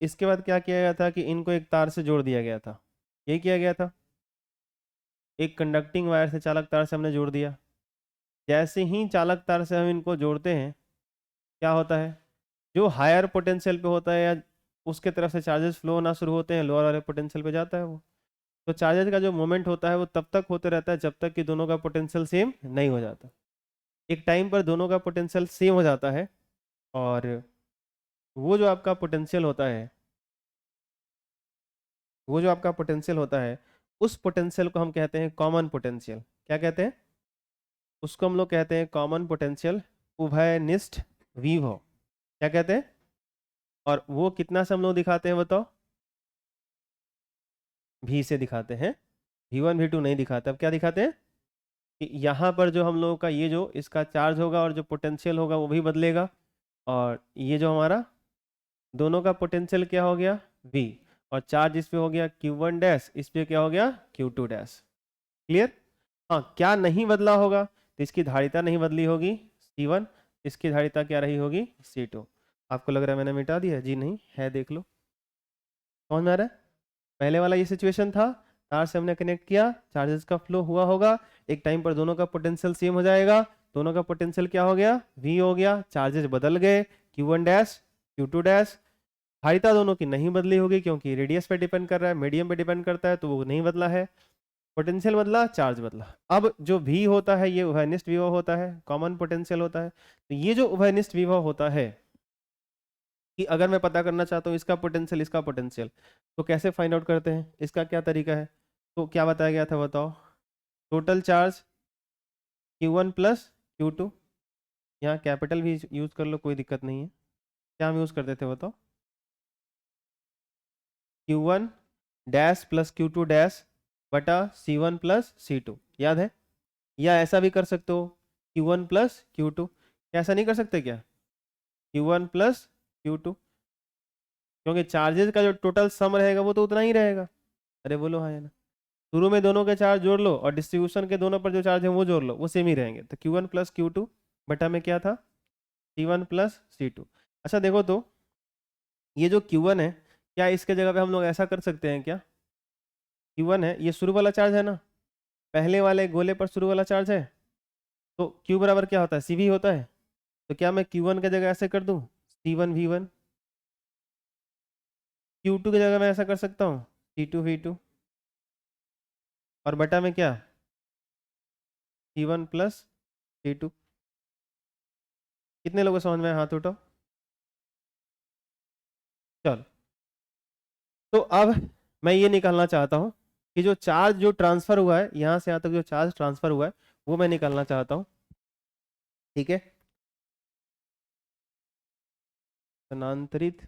इसके बाद क्या किया गया था कि इनको एक तार से जोड़ दिया गया था, यही किया गया था, एक कंडक्टिंग वायर से चालक तार से हमने जोड़ दिया। जैसे ही चालक तार से हम इनको जोड़ते हैं क्या होता है, जो हायर पोटेंशियल पे होता है या उसके तरफ से चार्जेस फ्लो होना शुरू होते हैं, लोअर वाले पोटेंशियल पे जाता है वो। तो चार्जेस का जो मोमेंट होता है वो तब तक होते रहता है जब तक कि दोनों का पोटेंशियल सेम नहीं हो जाता। एक टाइम पर दोनों का पोटेंशियल सेम हो जाता है, और वो जो आपका पोटेंशियल होता है, वो जो आपका पोटेंशियल होता है, उस पोटेंशियल को हम कहते हैं कॉमन पोटेंशियल। क्या कहते हैं उसको, हम लोग कहते हैं कॉमन पोटेंशियल, उभयनिष्ठ विभव, क्या कहते हैं। और वो कितना से हम लोग दिखाते हैं बताओ, भी से दिखाते हैं, V1 V2 नहीं दिखाते। अब क्या दिखाते हैं कि यहाँ पर जो हम लोगों का ये जो इसका चार्ज होगा और जो पोटेंशियल होगा वो भी बदलेगा, और ये जो हमारा दोनों का पोटेंशियल क्या हो गया V, और चार्ज इस पे हो गया Q1 डैश, इस पे क्या हो गया Q2 डैश। क्लियर। हाँ, क्या नहीं बदला होगा, तो इसकी धारिता नहीं बदली होगी C1, इसकी धारिता क्या रही होगी C2। आपको लग रहा है मैंने मिटा दिया, जी नहीं है, देख लो समझ में आ रहा है। पहले वाला ये सिचुएशन था, तार से हमने कनेक्ट किया, चार्जेस का फ्लो हुआ होगा, एक टाइम पर दोनों का पोटेंशियल सेम हो जाएगा, दोनों का पोटेंशियल क्या हो गया V हो गया, चार्जेस बदल गए Q1 डैश Q2 डैश। धारिता दोनों की नहीं बदली होगी क्योंकि रेडियस पे डिपेंड कर रहा है, मीडियम पे डिपेंड करता है, तो वो नहीं बदला है। पोटेंशियल बदला, चार्ज बदला। अब जो V होता है ये उभयनिष्ठ विभव होता है, कॉमन पोटेंशियल होता है। तो ये जो उभयनिष्ठ विभव होता है कि अगर मैं पता करना चाहता हूँ इसका पोटेंशियल इसका पोटेंशियल, तो कैसे फाइंड आउट करते हैं, इसका क्या तरीका है। तो क्या बताया गया था बताओ, total charge Q1 plus Q2, यहाँ कैपिटल भी यूज कर लो कोई दिक्कत नहीं है। क्या हम यूज करते थे बताओ, Q1 dash plus Q2 dash बटा C1 प्लस C2, याद है। या ऐसा भी कर सकते हो Q1 प्लस Q2, ऐसा नहीं कर सकते क्या, Q1 प्लस Q2, क्योंकि चार्जेस का जो टोटल सम रहेगा वो तो उतना ही रहेगा। अरे बोलो हाँ या ना, शुरू में दोनों के चार्ज जोड़ लो और डिस्ट्रीब्यूशन के दोनों पर जो चार्ज है वो जोड़ लो, वो सेम ही रहेंगे। तो Q1 प्लस Q2 बटा में क्या था C1 प्लस C2। अच्छा देखो तो ये जो Q1 है, क्या इसके जगह पे हम लोग ऐसा कर सकते हैं क्या, Q1 है ये शुरू वाला चार्ज है ना, पहले वाले गोले पर शुरू वाला चार्ज है, तो Q बराबर क्या होता है CV होता है। तो क्या मैं Q1 की जगह ऐसे कर दूं C1 V1, Q2 की जगह मैं ऐसा कर सकता हूँ C2 V2, और बटा में क्या C1 प्लस C2। कितने लोगों को समझ में आया, हाथ उठाओ। चलो, तो अब मैं ये निकालना चाहता हूँ कि जो चार्ज जो ट्रांसफर हुआ है यहाँ से यहाँ तक, जो चार्ज ट्रांसफर हुआ है वो मैं निकालना चाहता हूँ, ठीक है। स्थानांतरित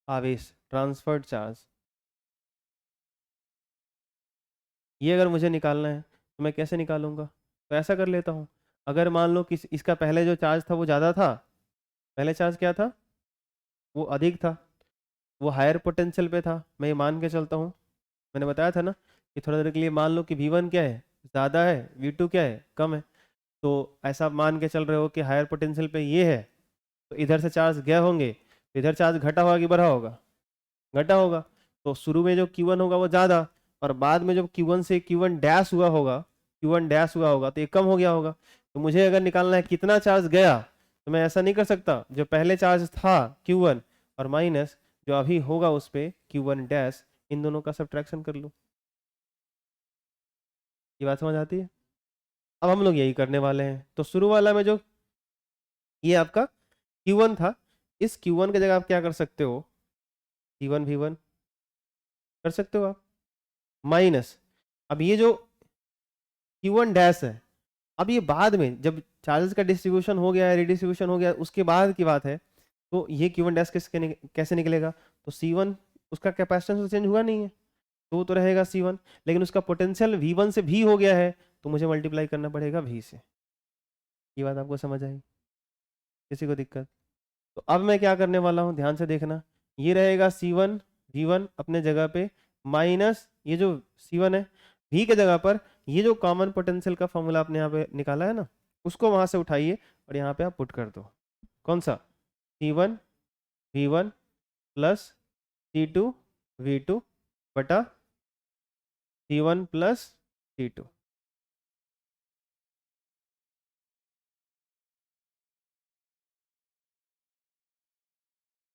आवेश, ट्रांसफर्ड चार्ज, ये अगर मुझे निकालना है तो मैं कैसे निकालूंगा, तो ऐसा कर लेता हूँ। अगर मान लो कि इसका पहले जो चार्ज था वो ज़्यादा था, पहले चार्ज क्या था वो अधिक था, वो हायर पोटेंशियल पे था, मैं ये मान के चलता हूँ। मैंने बताया था ना कि थोड़ा देर के लिए मान लो कि V1 क्या है, ज़्यादा है, V2 क्या है, कम है। तो ऐसा मान के चल रहे हो कि हायर पोटेंशियल पे ये है, तो इधर से चार्ज गए होंगे, तो इधर चार्ज घटा होगा कि बढ़ा होगा, घटा होगा। तो शुरू में जो Q1 होगा वो ज़्यादा, और बाद में जब Q1 से Q1 डैश हुआ होगा, Q1 डैश हुआ होगा तो ये कम हो गया होगा। तो मुझे अगर निकालना है कितना चार्ज गया, तो मैं ऐसा नहीं कर सकता, जो पहले चार्ज था Q1 और माइनस जो अभी होगा उस पर Q1 डैश, इन दोनों का सब्ट्रैक्शन कर लूँ। ये बात समझ आती है? अब हम लोग यही करने वाले हैं। तो शुरू वाला में जो ये आपका Q1 था, इस Q1 की जगह आप क्या कर सकते हो, T1 V1 कर सकते हो आप, माइनस अब ये जो Q1 डैश है, अब ये बाद में जब चार्जेस का डिस्ट्रीब्यूशन हो गया है, रिडिस्ट्रीब्यूशन हो गया, उसके बाद की बात है। तो ये Q1 डैश कैसे निकलेगा, तो C1 उसका कैपेसिटेंस तो चेंज हुआ नहीं है, तो वो तो रहेगा C1, लेकिन उसका पोटेंशियल V1 से V हो गया है, तो मुझे मल्टीप्लाई करना पड़ेगा V से। ये बात आपको समझ आई? किसी को दिक्कत? तो अब मैं क्या करने वाला हूँ, ध्यान से देखना। ये रहेगा C1 V1 अपने जगह पे, माइनस ये जो C1 है V के जगह पर ये जो कॉमन पोटेंशियल का फॉर्मूला आपने यहाँ पे निकाला है ना, उसको वहां से उठाइए और यहाँ पे आप पुट कर दो। कौन सा? C1 V1 plus C2 V2 बटा C1 प्लस C2।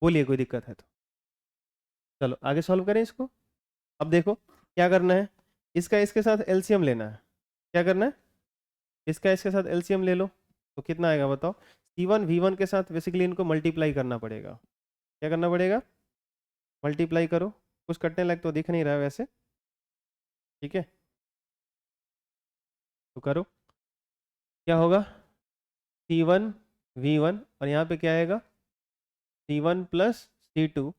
बोलिए कोई दिक्कत है तो। चलो आगे सॉल्व करें इसको। अब देखो क्या करना है, इसका इसके साथ एलसीएम लेना है। क्या करना है, इसका इसके साथ एलसीएम ले लो, तो कितना आएगा बताओ। C1 V1 के साथ बेसिकली इनको मल्टीप्लाई करना पड़ेगा। क्या करना पड़ेगा, मल्टीप्लाई करो। कुछ कटने लायक तो दिख नहीं रहा है वैसे, ठीक है, तो करो। क्या होगा, C1 V1 और यहाँ पे क्या आएगा, C1 प्लस C2।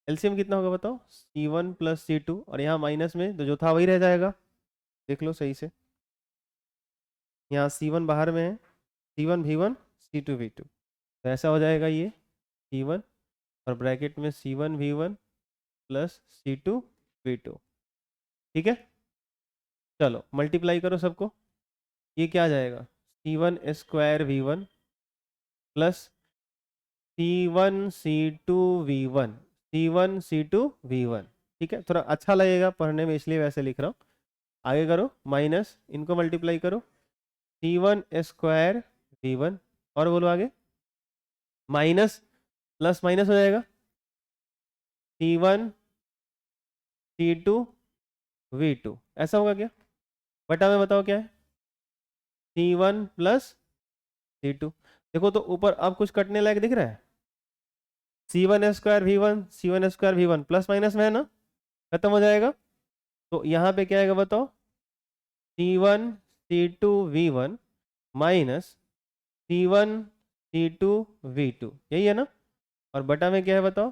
एलसीएम कितना होगा बताओ, C1 प्लस C2, और यहाँ माइनस में तो जो था वही रह जाएगा। देख लो सही से, यहाँ C1 बाहर में है, C1 V1 C2 V2, तो ऐसा हो जाएगा ये C1 और ब्रैकेट में C1 V1 plus C2 V2। ठीक है, चलो मल्टीप्लाई करो सबको। ये क्या आ जाएगा, C1 square V1 plus C1 C2 V1, C1 C2 V1। ठीक है, थोड़ा अच्छा लगेगा पढ़ने में इसलिए वैसे लिख रहा हूँ। आगे करो, माइनस इनको मल्टीप्लाई करो, C1 स्क्वायर V1, और बोलो आगे, माइनस प्लस माइनस हो जाएगा, C1 C2 V2। ऐसा होगा क्या, बटा में बताओ क्या है, C1 प्लस C2। देखो तो ऊपर अब कुछ कटने लायक दिख रहा है, C1 square V1 C1 square V1 plus minus में है ना, खत्म हो जाएगा। तो यहाँ पे क्या आएगा बताओ, C1 C2 V1 minus C1 C2 V2, यही है ना, और बटा में क्या है बताओ,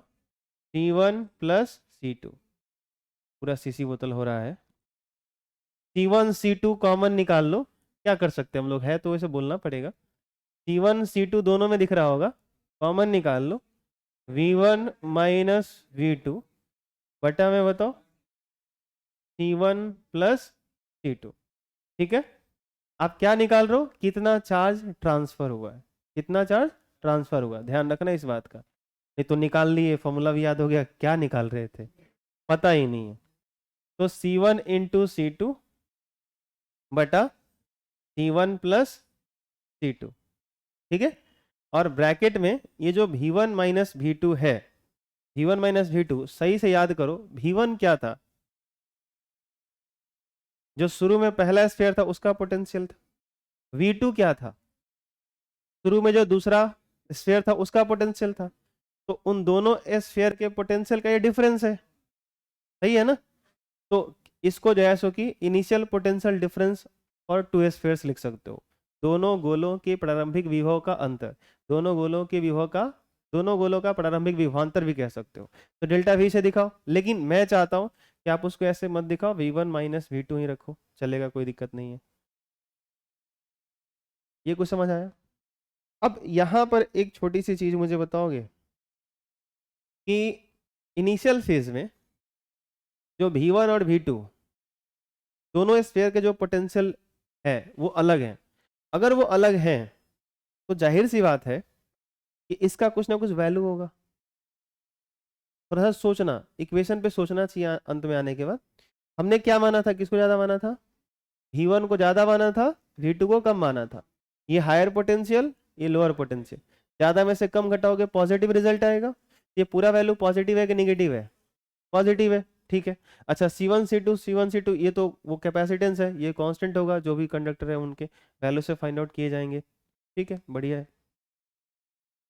C1 प्लस C2। पूरा सीसी बोतल हो रहा है। C1 C2 कॉमन निकाल लो, क्या कर सकते हैं हम लोग, है तो वैसे बोलना पड़ेगा। C1 C2 दोनों में दिख रहा होगा, कॉमन निकाल लो, V1 माइनस V2 बटा में बताओ C1 प्लस C2। ठीक है, आप क्या निकाल रहे हो, कितना चार्ज ट्रांसफर हुआ है, कितना चार्ज ट्रांसफर हुआ, ध्यान रखना इस बात का। नहीं तो निकाल लिए, फॉर्मूला भी याद हो गया, क्या निकाल रहे थे पता ही नहीं है। तो C1 इंटू C2 बटा C1 प्लस C2। ठीक है, और ब्रैकेट में ये जो V1 माइनस V2 है, V1 माइनस V2 सही से याद करो, V1 क्या था, जो शुरू में पहला स्फीयर था उसका पोटेंशियल था। V2 क्या था, शुरू में जो दूसरा स्फीयर था उसका पोटेंशियल था। तो उन दोनों स्फीयर के पोटेंशियल का ये डिफरेंस है, सही है ना। तो इसको जो है सो कि इनिशियल पोटेंशियल डिफरेंस और टू स्फीयर्स लिख सकते हो, दोनों गोलों के प्रारंभिक विभव का अंतर, दोनों गोलों के विभव का, दोनों गोलों का प्रारंभिक विभवांतर भी कह सकते हो। तो डेल्टा V से दिखाओ, लेकिन मैं चाहता हूं कि आप उसको ऐसे मत दिखाओ, V1 माइनस V2 ही रखो, चलेगा, कोई दिक्कत नहीं है। ये कुछ समझ आया? अब यहां पर एक छोटी सी चीज मुझे बताओगे कि इनिशियल फेज में जो V1 और V2 दोनों स्फीयर के जो पोटेंशियल है वो अलग है। अगर वो अलग है तो जाहिर सी बात है कि इसका कुछ ना कुछ वैल्यू होगा। थोड़ा सा सोचना, इक्वेशन पे सोचना चाहिए अंत में आने के बाद। हमने क्या माना था, किसको ज्यादा माना था? V1 को ज्यादा माना था, V2 को कम माना था। ये हायर पोटेंशियल, ये लोअर पोटेंशियल, ज्यादा में से कम घटाओगे पॉजिटिव रिजल्ट आएगा। ये पूरा वैल्यू पॉजिटिव है कि निगेटिव है? पॉजिटिव है, ठीक है। अच्छा C1 C2 ये तो वो कैपेसिटेंस है, ये कांस्टेंट होगा, जो भी कंडक्टर है उनके वैल्यू से फाइंड आउट किए जाएंगे, ठीक है, बढ़िया है।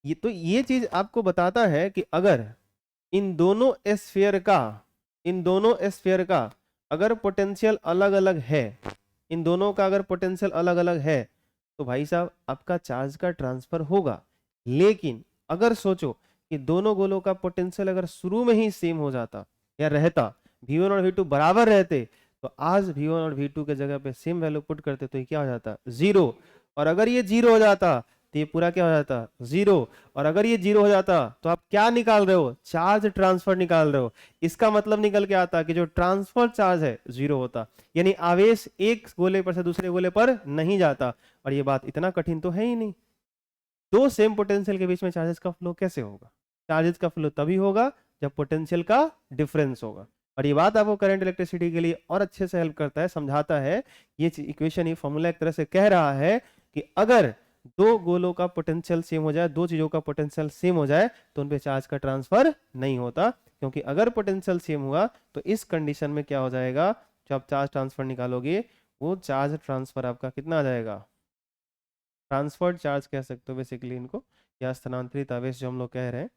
ये तो ये चीज आपको बताता है कि अगर इन दोनों स्फीयर का अगर पोटेंशियल अलग अलग है, इन दोनों का अगर पोटेंशियल अलग अलग है, तो भाई साहब आपका चार्ज का ट्रांसफर होगा। लेकिन अगर सोचो कि दोनों गोलों का पोटेंशियल अगर शुरू में ही सेम हो जाता या रहता, V1 और V2 बराबर रहते, तो आज V1 और V2 के जगह पे सेम वैल्यू पुट करते तो ये क्या हो जाता? जीरो। और अगर ये जीरो हो जाता तो ये पूरा क्या हो जाता? जीरो। और अगर ये जीरो हो जाता तो आप क्या निकाल रहे हो? चार्ज ट्रांसफर निकाल रहे हो। इसका मतलब निकल के आता कि जो ट्रांसफर चार्ज है जीरो होता, यानी आवेश एक गोले पर से दूसरे गोले पर नहीं जाता। और ये बात इतना कठिन तो है ही नहीं। दो सेम पोटेंशियल के बीच में चार्जेस का फ्लो कैसे होगा? चार्जेस का फ्लो तभी होगा जब पोटेंशियल का डिफरेंस होगा। और ये बात आपको करंट इलेक्ट्रिसिटी के लिए और अच्छे से हेल्प करता है, समझाता है। ये इक्वेशन, ये फॉर्मूला एक तरह से कह रहा है कि अगर दो गोलों का पोटेंशियल सेम हो जाए, दो चीजों का पोटेंशियल सेम हो जाए, तो उन पे चार्ज का ट्रांसफर नहीं होता। क्योंकि अगर पोटेंशियल सेम हुआ तो इस कंडीशन में क्या हो जाएगा? जब आप चार्ज ट्रांसफर निकालोगे, वो चार्ज ट्रांसफर आपका कितना आ जाएगा? ट्रांसफर्ड चार्ज कह सकते हो बेसिकली इनको, या स्थानांतरित आवेश जो हम लोग कह रहे हैं।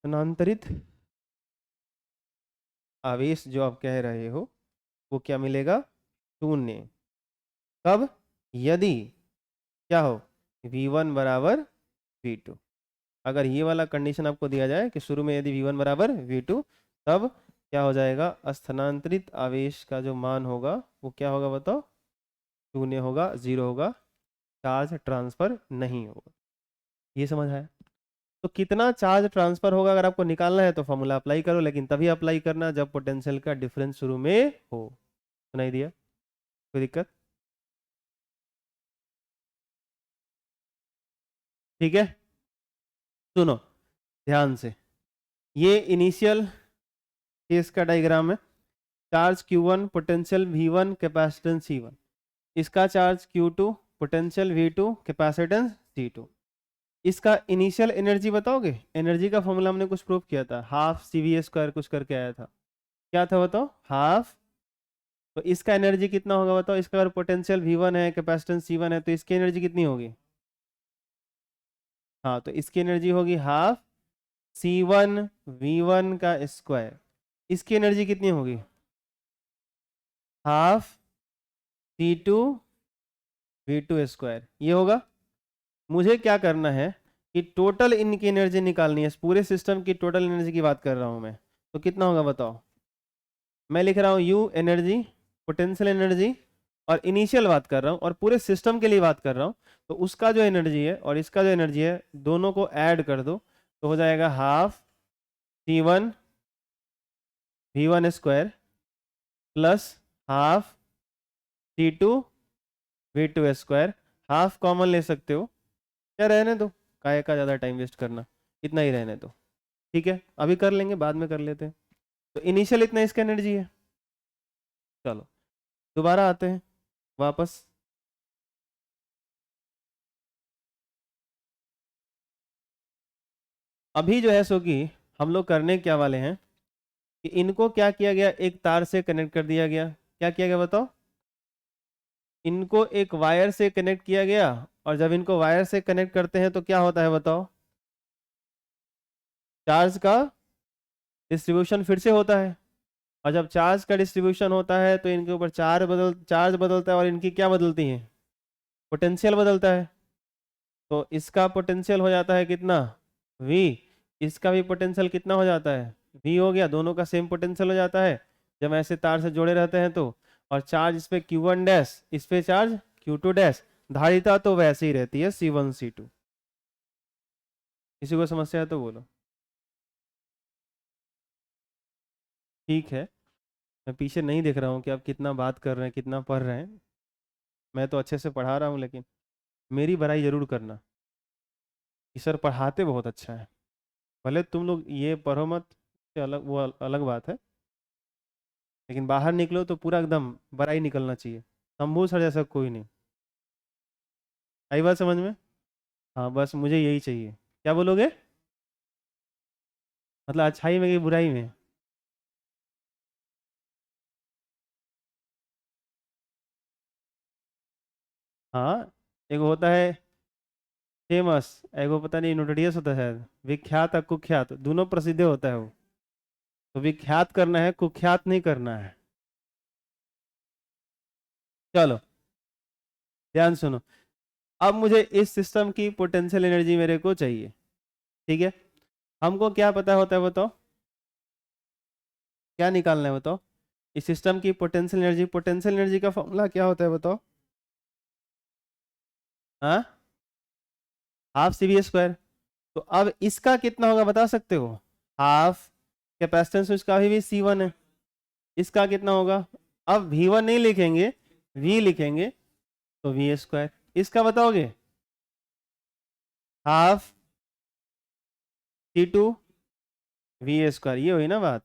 स्थानांतरित आवेश जो आप कह रहे हो वो क्या मिलेगा? शून्य। कब? यदि क्या हो? V1 बराबर V2। अगर ये वाला कंडीशन आपको दिया जाए कि शुरू में यदि V1 बराबर V2, तब क्या हो जाएगा? स्थानांतरित आवेश का जो मान होगा वो क्या होगा बताओ? शून्य होगा, जीरो होगा, चार्ज ट्रांसफर नहीं होगा। ये समझ आया? तो कितना चार्ज ट्रांसफर होगा अगर आपको निकालना है तो फॉर्मूला अप्लाई करो, लेकिन तभी अप्लाई करना जब पोटेंशियल का डिफरेंस शुरू में हो। सुनाई दिया? कोई दिक्कत? ठीक है, सुनो ध्यान से। ये इनिशियल केस का डायग्राम है। Charge Q1, potential V1, capacitance C1। इसका charge Q2, potential V2, capacitance C2। इसका इनिशियल एनर्जी बताओगे? एनर्जी का फॉर्मूला हमने कुछ प्रूव किया था, हाफ CV² कुछ करके आया था। क्या था बताओ? हाफ। तो इसका एनर्जी कितना होगा बताओ? इसका अगर पोटेंशियल V1 है, कैपेसिटेंस C1 है, तो इसकी एनर्जी कितनी होगी? हाँ, तो इसकी एनर्जी होगी हाफ C1 V1 का स्क्वायर। इसकी एनर्जी कितनी होगी? Half C2 V2 square. ये होगा। मुझे क्या करना है कि टोटल इनकी एनर्जी निकालनी है, पूरे सिस्टम की टोटल एनर्जी की बात कर रहा हूं मैं। तो कितना होगा बताओ? मैं लिख रहा हूँ U एनर्जी, पोटेंशियल एनर्जी, और इनिशियल बात कर रहा हूँ, और पूरे सिस्टम के लिए बात कर रहा हूँ। तो उसका जो एनर्जी है और इसका जो एनर्जी है, दोनों को ऐड कर दो तो हो जाएगा half C1 V1 square plus half C2 V2 square. Half common ले सकते हो, क्या रहने दो, काय का ज़्यादा टाइम वेस्ट करना, इतना ही रहने दो। ठीक है, अभी कर लेंगे, बाद में कर लेते हैं। तो इनिशियल इतना इसका एनर्जी है। चलो दोबारा आते हैं वापस। अभी जो है सो कि हम लोग करने क्या वाले हैं कि इनको क्या किया गया, एक तार से कनेक्ट कर दिया गया। क्या किया गया बताओ? इनको एक वायर से कनेक्ट किया गया, और जब इनको वायर से कनेक्ट करते हैं तो क्या होता है बताओ? चार्ज का डिस्ट्रीब्यूशन फिर से होता है। और जब चार्ज का डिस्ट्रीब्यूशन होता है तो इनके ऊपर चार्ज बदलता है, और इनकी क्या बदलती है? पोटेंशियल बदलता है। तो इसका पोटेंशियल हो जाता है कितना? V। इसका भी पोटेंशियल कितना हो जाता है? V हो गया। दोनों का सेम पोटेंशियल हो जाता है जब ऐसे तार से जोड़े रहते हैं तो। और चार्ज इस पे Q1 डैश, इस पे चार्ज Q2 डैश। धारिता तो वैसे ही रहती है C1 C2। किसी को समस्या है तो बोलो। ठीक है, मैं पीछे नहीं देख रहा हूँ कि आप कितना बात कर रहे हैं, कितना पढ़ रहे हैं। मैं तो अच्छे से पढ़ा रहा हूँ, लेकिन मेरी बड़ाई ज़रूर करना कि सर पढ़ाते बहुत अच्छा है। भले तुम लोग ये पढ़ो मत, से अलग वो अलग बात है, लेकिन बाहर निकलो तो पूरा एकदम बड़ाई निकलना चाहिए। शंभू सर जैसा कोई नहीं। आई बात समझ में? हाँ, बस मुझे यही चाहिए। क्या बोलोगे? मतलब अच्छाई में कि बुराई में? हाँ, एक होता है फेमस, एक वो पता नहीं नोटोरियस होता है, विख्यात और कुख्यात, दोनों प्रसिद्ध होता है वो। तो विख्यात करना है, कुख्यात नहीं करना है। चलो ध्यान सुनो। अब मुझे इस सिस्टम की पोटेंशियल एनर्जी मेरे को चाहिए, ठीक है। हमको क्या पता होता है बताओ, क्या निकालना है बताओ? इस सिस्टम की पोटेंशियल एनर्जी, पोटेंशियल एनर्जी का फॉर्मूला क्या होता है बताओ? हाँ, हाफ सी वी स्क्वायर। तो अब इसका कितना होगा बता सकते हो? हाफ कैपेसिटेंस इसका भी C1 है, इसका कितना होगा? अब V1 नहीं लिखेंगे, V लिखेंगे, तो वी स्क्वायर। इसका बताओगे? Half C2 V square. ये हुई ना बात?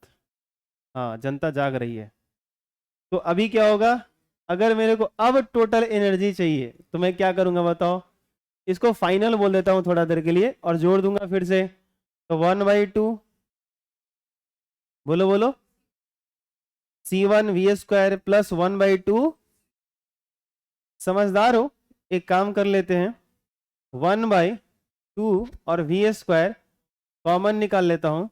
हाँ, जनता जाग रही है। तो अभी क्या होगा? अगर मेरे को अब टोटल एनर्जी चाहिए तो मैं क्या करूंगा बताओ? इसको फाइनल बोल देता हूं थोड़ा देर के लिए और जोड़ दूंगा फिर से। तो 1/2, बोलो बोलो, C1 वी स्क्वायर प्लस 1/2। समझदार हो? एक काम कर लेते हैं, 1/2 और वी स्क्वायर कॉमन निकाल लेता हूं।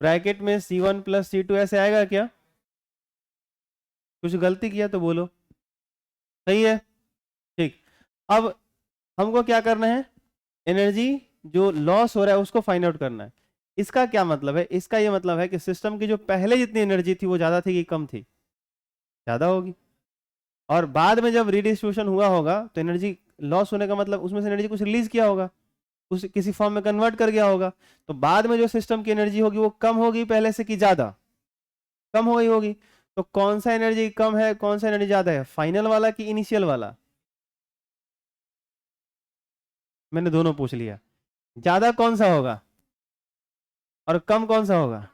ब्रैकेट में C1 प्लस C2 ऐसे आएगा क्या? कुछ गलती किया तो बोलो। सही है, ठीक। अब हमको क्या करना है? एनर्जी जो लॉस हो रहा है उसको फाइंड आउट करना है। इसका क्या मतलब है? इसका ये मतलब है कि सिस्टम की जो पहले जितनी एनर्जी थी वो ज्यादा थी कि कम थी? ज्यादा होगी। और बाद में जब रिडिस्ट्रीब्यूशन हुआ होगा तो एनर्जी लॉस होने का मतलब उसमें से एनर्जी कुछ रिलीज किया होगा, उस किसी फॉर्म में कन्वर्ट कर गया होगा। तो बाद में जो सिस्टम की एनर्जी होगी वो कम होगी पहले से कि ज्यादा? कम हो गई होगी। तो कौन सा एनर्जी कम है, कौन सा एनर्जी ज्यादा है? फाइनल वाला कि इनिशियल वाला? मैंने दोनों पूछ लिया। ज्यादा कौन सा होगा और कम कौन सा होगा?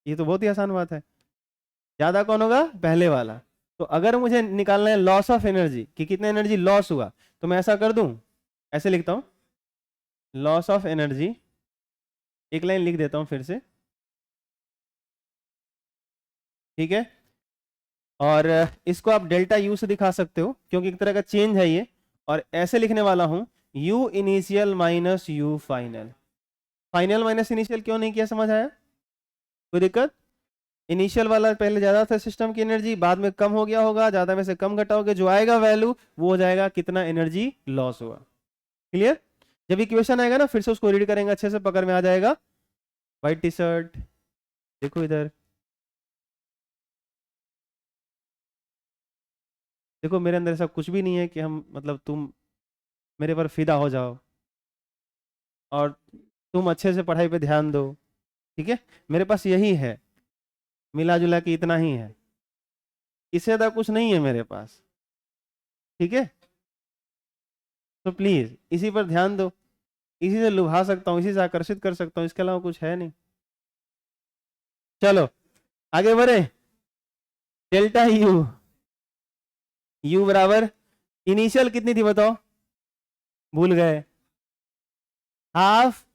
ये तो बहुत ही आसान बात है। ज्यादा कौन होगा? पहले वाला। तो अगर मुझे निकालना है लॉस ऑफ एनर्जी कि कितना एनर्जी लॉस हुआ, तो मैं ऐसा कर दूं, ऐसे लिखता हूं, लॉस ऑफ एनर्जी, एक लाइन लिख देता हूं फिर से, ठीक है। और इसको आप डेल्टा यू से दिखा सकते हो क्योंकि एक तरह का चेंज है ये। और ऐसे लिखने वाला हूं, you initial minus you final. Final minus initial क्यों नहीं किया, समझ आया? कोई दिक्कत? इनिशियल वाला पहले ज्यादा था सिस्टम की एनर्जी, बाद में कम हो गया होगा, ज्यादा में से कम घटाओगे, जो आएगा वैल्यू वो हो जाएगा कितना एनर्जी लॉस हुआ। क्लियर? जब इक्वेशन आएगा ना फिर से उसको रीड करेंगे अच्छे से, पकड़ में आ जाएगा। व्हाइट टी शर्ट, देखो इधर, देखो मेरे अंदर ऐसा कुछ भी नहीं है कि हम मतलब तुम मेरे पर फिदा हो जाओ और तुम अच्छे से पढ़ाई पे ध्यान दो, ठीक है। मेरे पास यही है, मिला जुला के इतना ही है, इससे ज्यादा कुछ नहीं है मेरे पास, ठीक है। तो प्लीज इसी पर ध्यान दो, इसी से लुभा सकता हूँ, इसी से आकर्षित कर सकता हूँ, इसके अलावा कुछ है नहीं। चलो आगे बढ़े। डेल्टा यू, यू बराबर इनिशियल कितनी थी बताओ? भूल गए? हाफ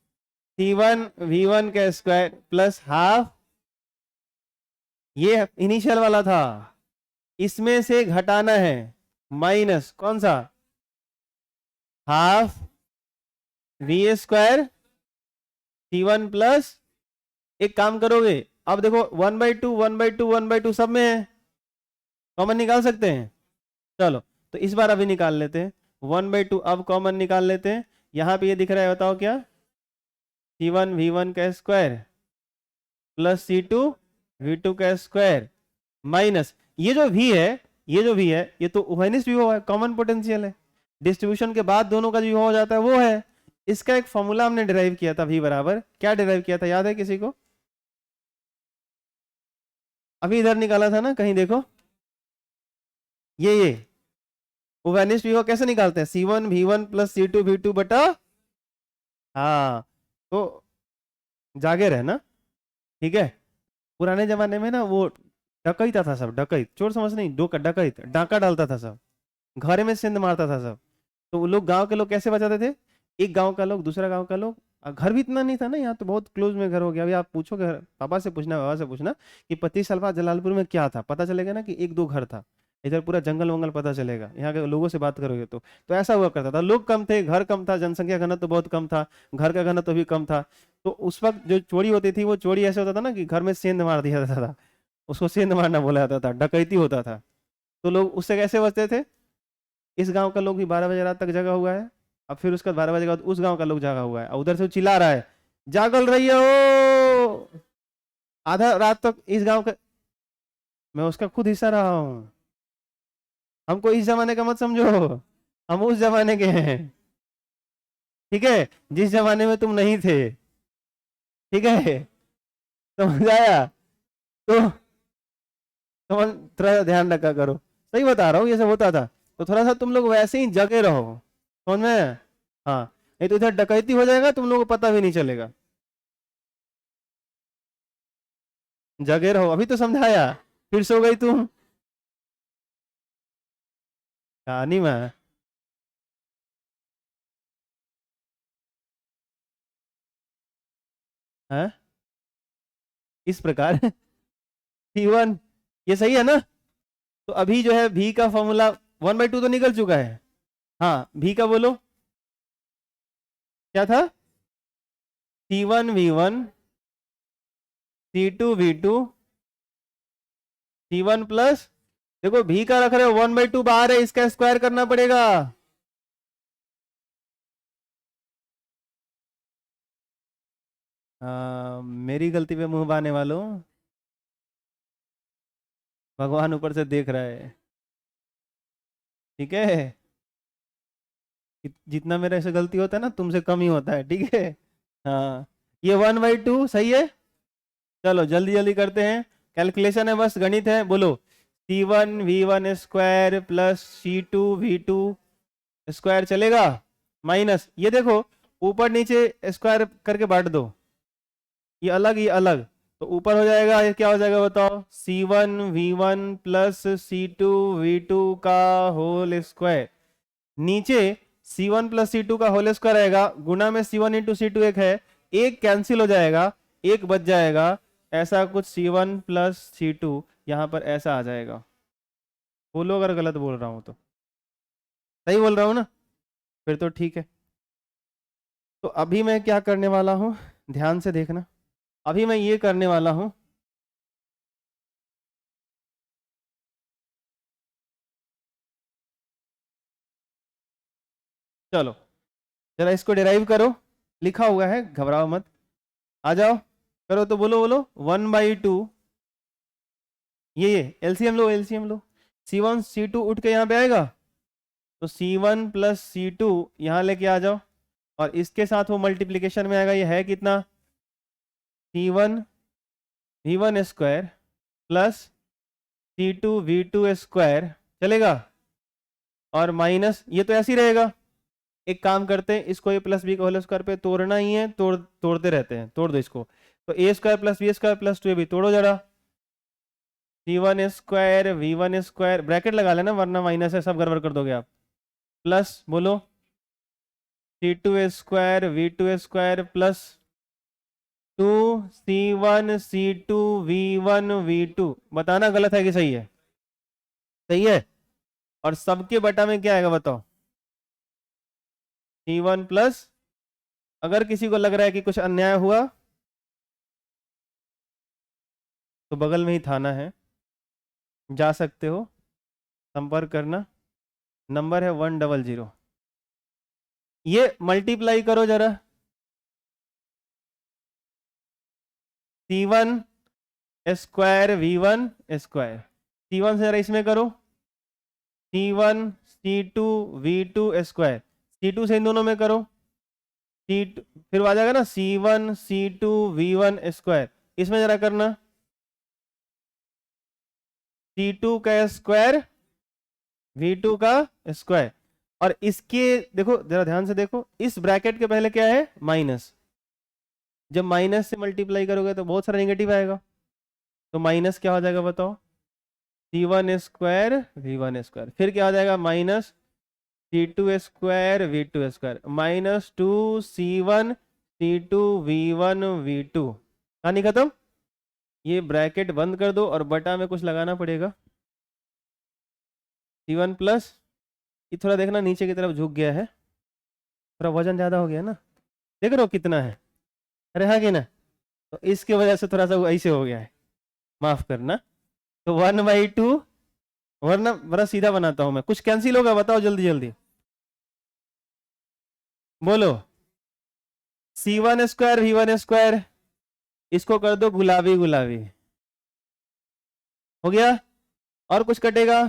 C1 V1 का स्क्वायर प्लस हाफ, ये इनिशियल वाला था, इसमें से घटाना है माइनस कौन सा? Half we square C1 plus, एक काम करोगे, अब देखो 1/2 1/2 1/2 सब में है, कॉमन निकाल सकते हैं। चलो तो इस बार अभी निकाल लेते हैं 1/2, अब कॉमन निकाल लेते हैं। यहाँ पे ये दिख रहा है, बताओ क्या? C1 V1 का स्क्वायर प्लस C2 V2 का स्क्वायर माइनस ये जो V है, ये जो V है ये तो ओहेनिस विभव है, कॉमन पोटेंशियल है। डिस्ट्रीब्यूशन के बाद दोनों का जो विभव हो जाता है वो है, इसका एक फॉर्मूला हमने डिराइव किया था, v बराबर क्या डिराइव किया था, याद है किसी को? अभी इधर निकाला था ना, कहीं देखो, ये वो वैनिश v को कैसे निकालते हैं, c1 v1 plus c2 v2 बटा, हाँ, तो जागे रहे ना, ठीक है। पुराने जमाने में ना वो डकैता था सब, डकैत, चोर समझ नहीं, डकैत डाका डालता था सब, घर में सेंध मारता था सब। तो वो लोग, गांव के लोग कैसे बचाते थे, एक गांव का लोग दूसरा गांव का लोग, घर भी इतना नहीं था ना, यहाँ तो बहुत क्लोज में घर हो गया। अभी आप पूछोगे पापा से पूछना, बाबा से पूछना कि 25 साल बाद जलालपुर में क्या था, पता चलेगा ना कि एक दो घर था। इधर पूरा जंगल वंगल पता चलेगा, यहाँ के लोगों से बात करोगे तो ऐसा हुआ करता था, लोग कम थे, घर कम था, जनसंख्या घनत्व तो बहुत कम था, घर का घनत्व तो भी कम था। तो उस वक्त जो चोरी होती थी, वो चोरी ऐसे होता था ना कि घर में सेंध मार दिया जाता था, उसको सेंध मारना बोला जाता था, डकैती होता था। तो लोग उससे कैसे बचते थे, इस गांव का लोग भी 12 बजे रात तक जगा हुआ है, अब फिर उसके बाद 12 बजे के बाद उस गांव का लोग जागा हुआ है, और उधर से वो चिल्ला रहा है जागल रही हो, आधा रात तक इस गांव का, मैं उसका खुद हिस्सा रहा हूँ, हमको इस जमाने का मत समझो, हम उस जमाने के हैं, ठीक है, जिस जमाने में तुम नहीं थे, ठीक है, समझ आया? तो समझ, थोड़ा सा ध्यान रखा करो, सही बता रहा हूँ, ये सब होता था। तो थोड़ा सा तुम लोग वैसे ही जगे रहो, समझ में? हाँ, नहीं तो इधर डकैती हो जाएगा, तुम लोगों को पता भी नहीं चलेगा। जगे रहो, अभी तो समझाया, फिर सो गई तुम, कहानी में। है इस प्रकार C1, ये सही है ना? तो अभी जो है v का फॉर्मूला 1/2 तो निकल चुका है, हाँ, v का बोलो क्या था, C1 v1 C2 v2 C1 plus, देखो v का रख रहे हो 1/2 बाहर है, इसका स्क्वायर करना पड़ेगा, मेरी गलती पे मुंह बाने वालों, भगवान ऊपर से देख रहा है, ठीक है, जितना मेरे से गलती होता है ना, तुमसे कम ही होता है, ठीक है। हाँ, ये 1/2 सही है। चलो जल्दी जल्दी करते हैं, कैलकुलेशन है, बस गणित है, बोलो C1 v1 square plus C2 v2 square चलेगा, माइनस ये देखो ऊपर नीचे स्क्वायर करके बांट दो, ये अलग ये अलग, तो ऊपर हो जाएगा, ये क्या हो जाएगा बताओ, C1 v1 plus C2 v2 का होल स्क्वायर, नीचे C1 प्लस C2 का होल स्क्वायर आएगा, गुना में C1 इंटू C2 एक है, एक कैंसिल हो जाएगा, एक बच जाएगा, ऐसा कुछ C1 प्लस C2 यहाँ पर ऐसा आ जाएगा। बोलो अगर गलत बोल रहा हूं तो, सही बोल रहा हूं ना? फिर तो ठीक है। तो अभी मैं क्या करने वाला हूं, ध्यान से देखना, अभी मैं ये करने वाला हूं, चलो जरा इसको डिराइव करो, लिखा हुआ है, घबराओ मत, आ जाओ, करो तो बोलो बोलो 1/2, ये एलसीएम लो, एलसीएम लो, C1 C2 उठ के यहाँ पे आएगा, तो C1 प्लस C2 यहाँ लेके आ जाओ, और इसके साथ वो मल्टीप्लीकेशन में आएगा, ये है कितना, C1 v1 square plus C2 v2 square चलेगा, और माइनस ये तो ऐसे ही रहेगा, एक काम करते हैं, इसको a प्लस बी का होल स्क्वायर पे तोड़ना ही है, तोड़ते रहते हैं, तोड़ दो इसको, तो a square plus B square plus 2ab तोड़ो जरा, C1 square v1 square bracket लगा लेना, वरना माइनस है, सब गड़बड़ कर दोगे आप, प्लस बोलो C2 square v2 square plus 2 C1 C2 v1 v2, बताना गलत है कि सही है, सही है, और सबके बटा में क्या आएगा बताओ, C1 प्लस, अगर किसी को लग रहा है कि कुछ अन्याय हुआ तो बगल में ही थाना है, जा सकते हो, संपर्क करना, नंबर है 100, ये मल्टीप्लाई करो जरा, C1 square v1 square, C1 से जरा इसमें करो, C1 C2 v2 square, C2 से इन दोनों में करो, फिर आ जाएगा ना C1 C2 V1 स्क्वायर। इसमें जरा करना C2 का स्क्वायर V2 का स्क्वायर। और इसके देखो जरा ध्यान से देखो, इस ब्रैकेट के पहले क्या है माइनस। जब माइनस से मल्टीप्लाई करोगे तो बहुत सारा नेगेटिव आएगा, तो माइनस क्या हो जाएगा बताओ, C1 स्क्वायर V1 स्क्वायर। फिर क्या हो जाएगा minus C2 square V2 square minus 2C1 C2 V1 V2। कहानी खत्म। ये ब्रैकेट बंद कर दो और बटा में कुछ लगाना पड़ेगा C1 प्लस, ये थोड़ा देखना नीचे की तरफ झुक गया है, थोड़ा वजन ज्यादा हो गया ना, देख रहे हो कितना है, अरे हाँ कि ना, तो इसके वजह से थोड़ा सा वो ऐसे हो गया है, माफ करना। तो 1/2, वरना बड़ा सीधा बनाता हूं मैं, कुछ कैंसिल होगा बताओ जल्दी जल्दी बोलो। C1 स्क्वायर V1 स्क्वायर, इसको कर दो गुलाबी गुलाबी, हो गया। और कुछ कटेगा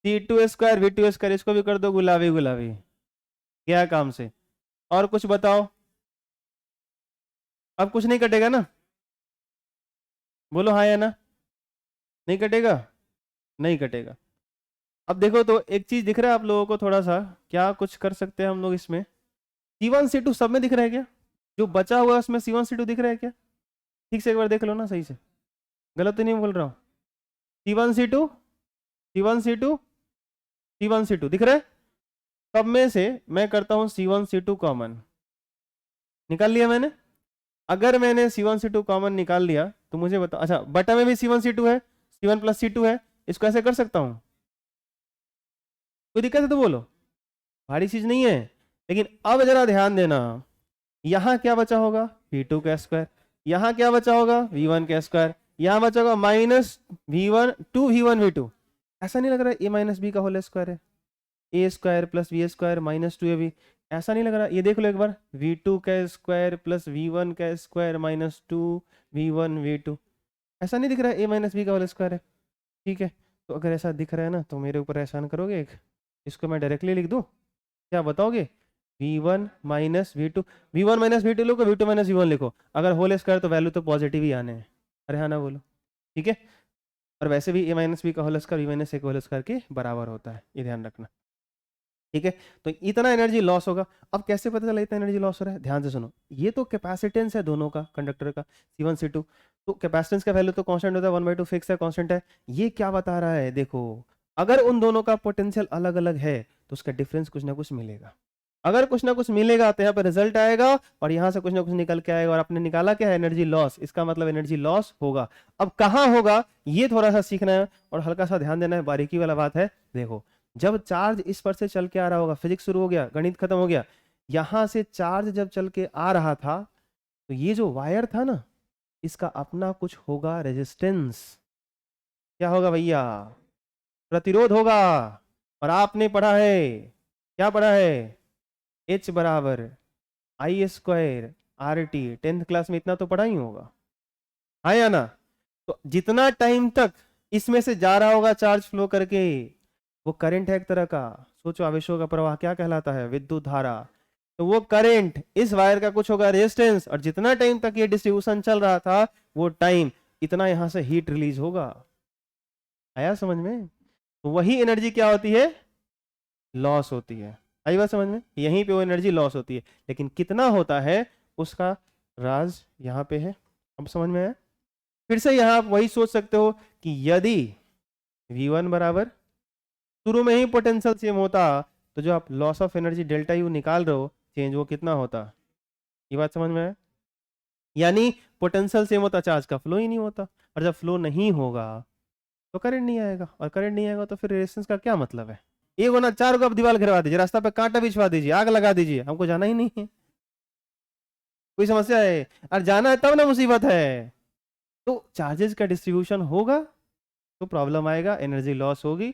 C2 स्क्वायर V2 स्क्वायर, इसको भी कर दो गुलाबी गुलाबी, क्या काम से। और कुछ बताओ, अब कुछ नहीं कटेगा ना, बोलो हाँ या ना, नहीं कटेगा, नहीं कटेगा। अब देखो तो एक चीज दिख रहा है आप लोगों को थोड़ा सा, क्या कुछ कर सकते हैं हम लोग इसमें, C1 C2 सब में दिख रहा है क्या, जो बचा हुआ है उसमें C1 C2 दिख रहा है क्या, ठीक से एक बार देख लो ना सही से, गलत तो नहीं बोल रहा हूँ। C1 C2 C1 C2 C1 C2 दिख रहा है, सब में से मैं करता हूँ C1 C2 कॉमन, निकाल लिया मैंने। अगर मैंने C1 C2 कॉमन निकाल लिया तो मुझे बताओ, अच्छा बटा में भी C1 C2 है, C1 प्लस C2 है, इसको ऐसे कर सकता हूँ, कोई दिक्कत है तो बोलो, भारी चीज नहीं है। लेकिन अब जरा ध्यान देना, यहां क्या बचा होगा V2 का स्क्वायर, यहां क्या बचा होगा V1 का स्क्वायर, यहां बचा होगा माइनस V1 2V1 V2। ऐसा नहीं लग रहा है a माइनस बी का होल स्क्वायर है, A square plus B square minus 2ab, ऐसा नहीं लग रहा, ये देख लो एक बार, V2 का स्क्वायर प्लस V1 का स्क्वायर माइनस 2V1 V2, ऐसा नहीं दिख रहा है a माइनस बी का होल स्क्वायर है। ठीक है, तो अगर ऐसा दिख रहा है ना तो मेरे ऊपर एहसान करोगे एक, इसको मैं डायरेक्टली लिख दूं, क्या बताओगे, V1 minus V2, V1 minus V2 लिखो, V2 माइनस V1 लिखो, अगर होल स्क्वायर तो वैल्यू तो पॉजिटिव ही आने हैं, अरे हाँ ना बोलो, ठीक है। और वैसे भी a माइनस बी का होल स्क्वायर v माइनस ए का होल स्क्वायर के बराबर होता है, ये ध्यान रखना, ठीक है। तो इतना एनर्जी लॉस होगा। अब कैसे पता चला इतना एनर्जी लॉस हो रहा है, ध्यान से सुनो, ये तो कैपेसिटेंस है दोनों का, कंडक्टर का C1 C2, तो कैपेसिटेंस का वैल्यू तो कांस्टेंट होता है 1/2 फिक्स है, कांस्टेंट है। ये क्या बता रहा है देखो, अगर उन दोनों का पोटेंशियल अलग अलग है तो उसका डिफरेंस कुछ ना कुछ मिलेगा, अगर कुछ ना कुछ मिलेगा तो यहाँ पे रिजल्ट आएगा और यहाँ से कुछ ना कुछ निकल के आएगा, और आपने निकाला क्या है एनर्जी लॉस, इसका मतलब एनर्जी लॉस होगा। अब कहाँ होगा ये थोड़ा सा सीखना है और हल्का सा ध्यान देना है, बारीकी वाला बात है। देखो जब चार्ज इस पर से चल के आ रहा होगा, फिजिक्स शुरू हो गया, गणित खत्म हो गया, यहां से चार्ज जब चल के आ रहा था तो ये जो वायर था ना, इसका अपना कुछ होगा रेजिस्टेंस, क्या होगा भैया, प्रतिरोध होगा। और आपने पढ़ा है, क्या पढ़ा है, H बराबर आई स्क्वायर RT, 10th क्लास में इतना तो पढ़ा ही होगा, हाँ या ना। तो जितना टाइम तक इसमें से जा रहा होगा चार्ज फ्लो करके, वो करंट है एक तरह का, सोचो आवेशों का प्रवाह क्या कहलाता है, विद्युत धारा। तो वो करंट, इस वायर का कुछ होगा रेजिस्टेंस, और जितना टाइम तक ये डिस्ट्रीब्यूशन चल रहा था वो टाइम इतना यहां से हीट रिलीज होगा, आया समझ में। तो वही एनर्जी क्या होती है, लॉस होती है, आई बात समझ में, यहीं पे वो एनर्जी लॉस होती है, लेकिन कितना होता है उसका राज यहाँ पे है। अब समझ में आया। फिर से यहाँ आप वही सोच सकते हो कि यदि V1 बराबर, शुरू में ही पोटेंशियल सेम होता तो जो आप loss of energy delta U निकाल रहे हो चेंज, वो कितना होता, ये बात समझ में आया। यानी पोटेंशियल सेम होता, चार्ज का फ्लो ही नहीं होता, और जब फ्लो नहीं होगा तो करंट नहीं आएगा, और करंट नहीं आएगा तो फिर रेजिस्टेंस का क्या मतलब है। एक होना चार को आप दीवार घिरवा दीजिए, रास्ता पे कांटा बिछवा दीजिए, आग लगा दीजिए, हमको जाना ही नहीं है, कोई समस्या है, और जाना है तब ना मुसीबत है। तो चार्जेस का डिस्ट्रीब्यूशन होगा तो प्रॉब्लम आएगा, एनर्जी लॉस होगी,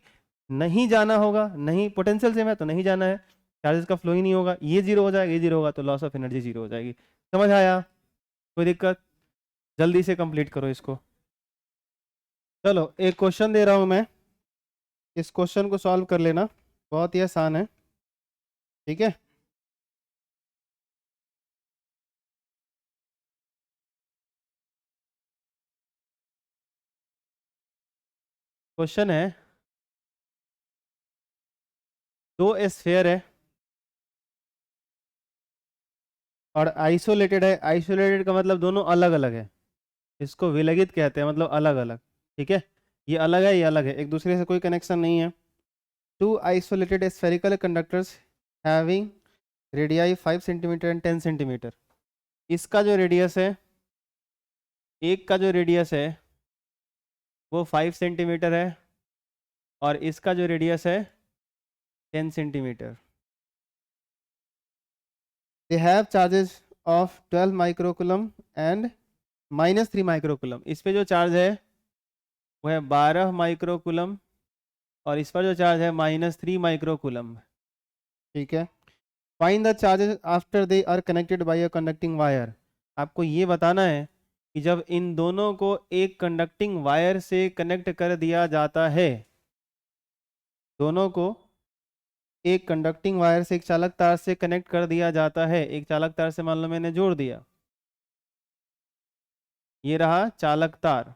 नहीं जाना होगा, नहीं पोटेंशियल सेम है तो नहीं जाना है, चार्जेस का फ्लो ही नहीं होगा, ये जीरो हो जाएगा, ये जीरो होगा तो लॉस ऑफ एनर्जी जीरो हो जाएगी। समझ आया, कोई दिक्कत, जल्दी से कंप्लीट करो इसको। चलो एक क्वेश्चन दे रहा हूं मैं, इस क्वेश्चन को सॉल्व कर लेना, बहुत ही आसान है, ठीक है। क्वेश्चन है, दो स्फीयर है और आइसोलेटेड है। आइसोलेटेड का मतलब दोनों अलग अलग है, इसको विलगित कहते हैं, मतलब अलग अलग। ठीक है, ये अलग है, ये अलग है, एक दूसरे से कोई कनेक्शन नहीं है। Two isolated spherical conductors having radii 5 centimetre and 10 centimetre. इसका जो रेडियस है, एक का जो रेडियस है वो 5 सेंटीमीटर है और इसका जो रेडियस है 10 centimetre. They have charges of 12 microcoulomb and -3 microcoulomb. इस पे जो चार्ज है वो है 12 माइक्रोकुलम और इस पर जो चार्ज है -3 माइक्रोकुलम। ठीक है, find the charges after they are connected by a conducting wire. आपको ये बताना है कि जब इन दोनों को एक कंडक्टिंग वायर से कनेक्ट कर दिया जाता है, दोनों को एक कंडक्टिंग वायर से, एक चालक तार से कनेक्ट कर दिया जाता है। एक चालक तार से मान लो मैंने जोड़ दिया, ये रहा चालक तार।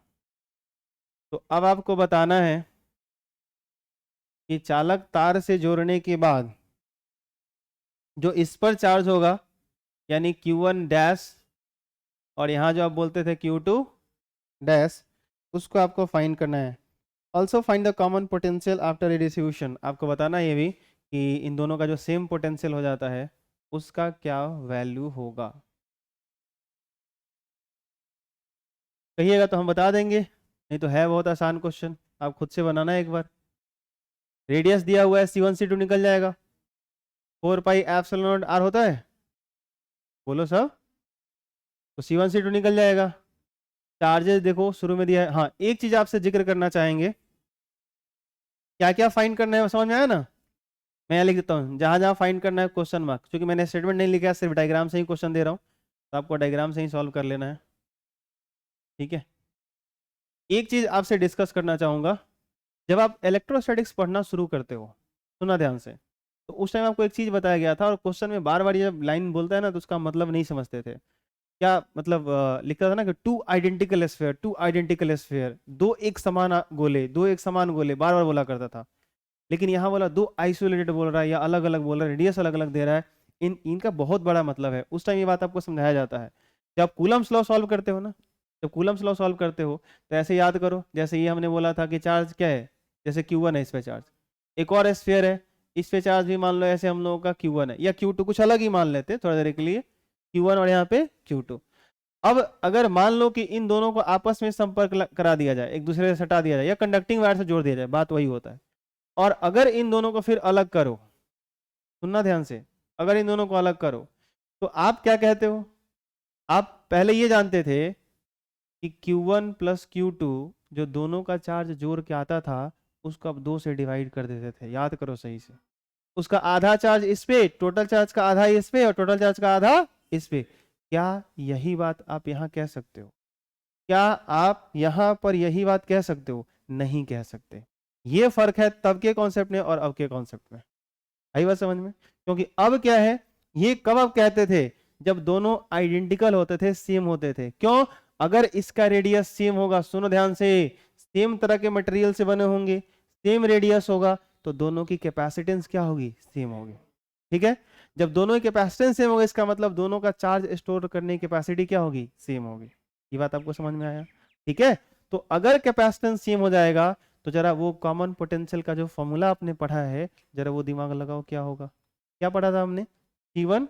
तो अब आपको बताना है कि चालक तार से जोड़ने के बाद जो इस पर चार्ज होगा यानी Q1 डैश, और यहाँ जो आप बोलते थे Q2 डैश, उसको आपको फाइंड करना है। Also find the common potential after radiation. आपको बताना है ये भी कि इन दोनों का जो सेम पोटेंशियल हो जाता है उसका क्या वैल्यू होगा। कहिएगा तो हम बता देंगे, नहीं तो है बहुत आसान क्वेश्चन, आप खुद से बनाना है एक बार। रेडियस दिया हुआ है, C1 C2 निकल जाएगा, 4 पाई एप्सिलॉन नॉट R होता है, बोलो सब, तो C1 C2 निकल जाएगा। चार्जेस देखो शुरू में दिया है। हाँ, एक चीज आपसे जिक्र करना चाहेंगे, क्या क्या फाइंड करना है समझ में आया ना। मैं यहाँ लिख देता हूँ, जहां जहां फाइंड करना है क्वेश्चन मार्क, क्योंकि मैंने स्टेटमेंट नहीं लिखा है, सिर्फ डायग्राम से ही क्वेश्चन दे रहा हूँ, तो आपको डायग्राम से ही सॉल्व कर लेना है। ठीक है, एक चीज आपसे डिस्कस करना चाहूंगा, जब आप इलेक्ट्रोस्टैटिक्स पढ़ना शुरू करते हो, सुना ध्यान से, तो उस टाइम आपको एक चीज बताया गया था और क्वेश्चन में बार बार जब लाइन बोलता है ना तो उसका मतलब नहीं समझते थे। क्या मतलब लिखा था ना कि two identical sphere, two identical sphere, दो एक समान गोले, दो एक समान गोले, बार बार बोला करता था। लेकिन यहाँ बोला दो आइसोलेटेड बोल रहा है या अलग अलग बोल रहा है, रेडियस अलग अलग दे रहा है, इनका बहुत बड़ा मतलब है। उस टाइम ये बात आपको समझाया जाता है। जब आप कूलम्स लॉ सॉल्व करते हो ना, जब कूलम्स लॉ सॉल्व करते हो तो ऐसे याद करो, जैसे ये हमने बोला था कि चार्ज क्या है, जैसे Q1 है, इस पे चार्ज, एक और स्फीयर है, इस पे चार्ज भी मान लो ऐसे हम लोगों का Q1 है या Q2, कुछ अलग ही मान लेते थोड़ा देर के लिए, Q1 और यहाँ पे Q2। अब अगर मान लो कि इन दोनों को आपस में संपर्क करा दिया जाए, एक दूसरे से सटा दिया जाए या कंडक्टिंग वायर से जोड़ दिया जाए, बात वही होता है। और अगर इन दोनों को फिर अलग करो, सुनना ध्यान से, अगर इन दोनों को अलग करो तो आप क्या कहते हो। आप पहले ये जानते थे कि Q1 प्लस Q2 जो दोनों का चार्ज जोड़ के आता था उसको आप 2 से डिवाइड कर देते थे, याद करो सही से। उसका आधा चार्ज इस पे, टोटल चार्ज का आधा इस पे और टोटल चार्ज का आधा इस पे। क्या यही बात आप यहाँ कह सकते हो? क्या आप यहाँ पर यही बात कह सकते हो? नहीं कह सकते। ये फर्क है तब के कॉन्सेप्ट में और अब के कॉन्सेप्ट में। आई बात समझ में? क्योंकि अब क्या है, ये कब आप कहते थे, जब दोनों आइडेंटिकल होते थे, सेम होते थे। क्यों? अगर इसका रेडियस सेम होगा, सुनो ध्यान से, सेम तरह के मटेरियल से बने होंगे, सेम रेडियस होगा, तो दोनों की कैपेसिटेंस क्या होगी? सेम होगी। ठीक है, जब दोनों की कैपेसिटेंस सेम होगा इसका मतलब दोनों का चार्ज स्टोर करने की कैपेसिटी क्या होगी? सेम होगी। ये बात आपको समझ में आया? ठीक है, तो अगर कैपेसिटेंस सेम हो जाएगा तो जरा वो कॉमन पोटेंशियल का जो फॉर्मूला आपने पढ़ा है जरा वो दिमाग लगाओ, क्या होगा? क्या पढ़ा था हमने? C1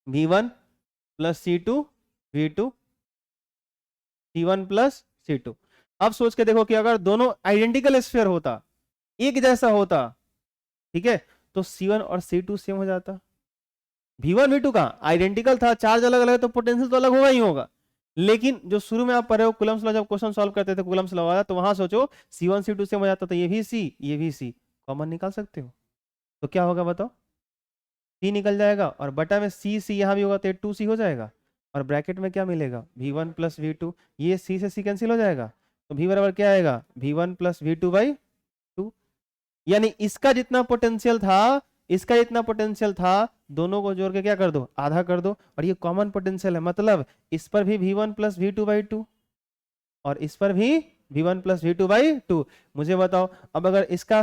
V1 plus C2 V2, C1 plus C2। अब सोच के देखो कि अगर दोनों आइडेंटिकल स्फीयर होता, एक जैसा होता, ठीक है, तो C1 और C2 सेम हो जाता। V1 V2 का आइडेंटिकल था, चार्ज अलग अलग है तो पोटेंशियल तो अलग होगा ही होगा। लेकिन जो शुरू में आप पढ़े हो कूलम्स लॉ, जब क्वेश्चन सॉल्व करते थे कूलम्स लॉ वाला, तो वहां सोचो C1 C2 सेम हो जाता, तो ये भी C, ये भी C, कॉमन निकाल सकते हो। तो क्या होगा बताओ? C निकल जाएगा और बटा में C यहाँ भी होगा तो 2C हो जाएगा और ब्रैकेट में क्या मिलेगा? V1 प्लस V2, ये C से C कैंसिल हो जाएगा, तो V बराबर क्या आएगा? V1 plus V2 by 2। यानी इसका जितना पोटेंशियल था, इसका जितना पोटेंशियल था, दोनों को जोड़ के क्या कर दो? आधा कर दो, और ये कॉमन पोटेंशियल है, मतलब इस पर भी V1 प्लस V2 बाई 2 और इस पर भी v1 प्लस v2 बाई 2। मुझे बताओ अब अगर इसका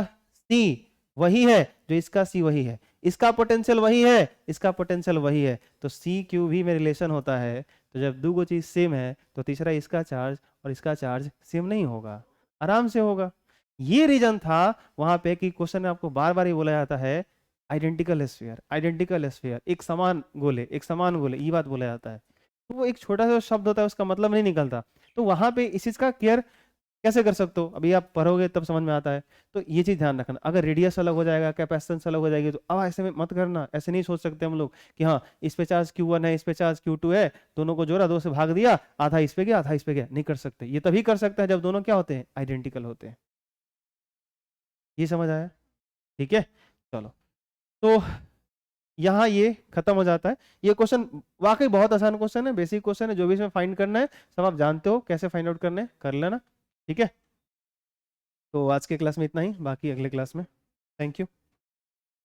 c वही है जो इसका c वही है, इसका पोटेंशियल वही है, इसका पोटेंशियल वही है, तो c q v में रिलेशन होता है। तो जब दो चीज सेम है तो तीसरा इसका चार्ज और इसका चार्ज सेम नहीं होगा, आराम से होगा। ये रीजन था वहां पे कि क्वेश्चन में आपको बार बार ही बोला जाता है आइडेंटिकल स्फीयर, आइडेंटिकल स्फीयर, एक समान गोले, एक समान गोले, ये बात बोला जाता है। तो वो एक छोटा सा शब्द होता है, उसका मतलब नहीं निकलता। तो वहां पे इस चीज का केयर कैसे कर सकते हो, अभी आप पढ़ोगे तब समझ में आता है। तो ये चीज ध्यान रखना, अगर रेडियस अलग हो जाएगा, कैपेसिटेंस अलग हो जाएगी, तो अब ऐसे में मत करना। ऐसे नहीं सोच सकते हम लोग कि हाँ इस पे चार्ज Q1 है, इस पे चार्ज Q2 है, दोनों को जोड़ा, 2 से भाग दिया, आधा इस पे गया आधा इस पे गया। नहीं कर सकते, ये तभी कर सकते हैं जब दोनों क्या होते हैं, आइडेंटिकल होते हैं। ये समझ आया? ठीक है, चलो। तो यहाँ ये खत्म हो जाता है। ये क्वेश्चन वाकई बहुत आसान क्वेश्चन है, बेसिक क्वेश्चन है, जो भी इसमें फाइंड करना है सब आप जानते हो कैसे फाइंड आउट करने, कर लेना। ठीक है, तो आज के क्लास में इतना ही, बाकी अगले क्लास में। Thank you.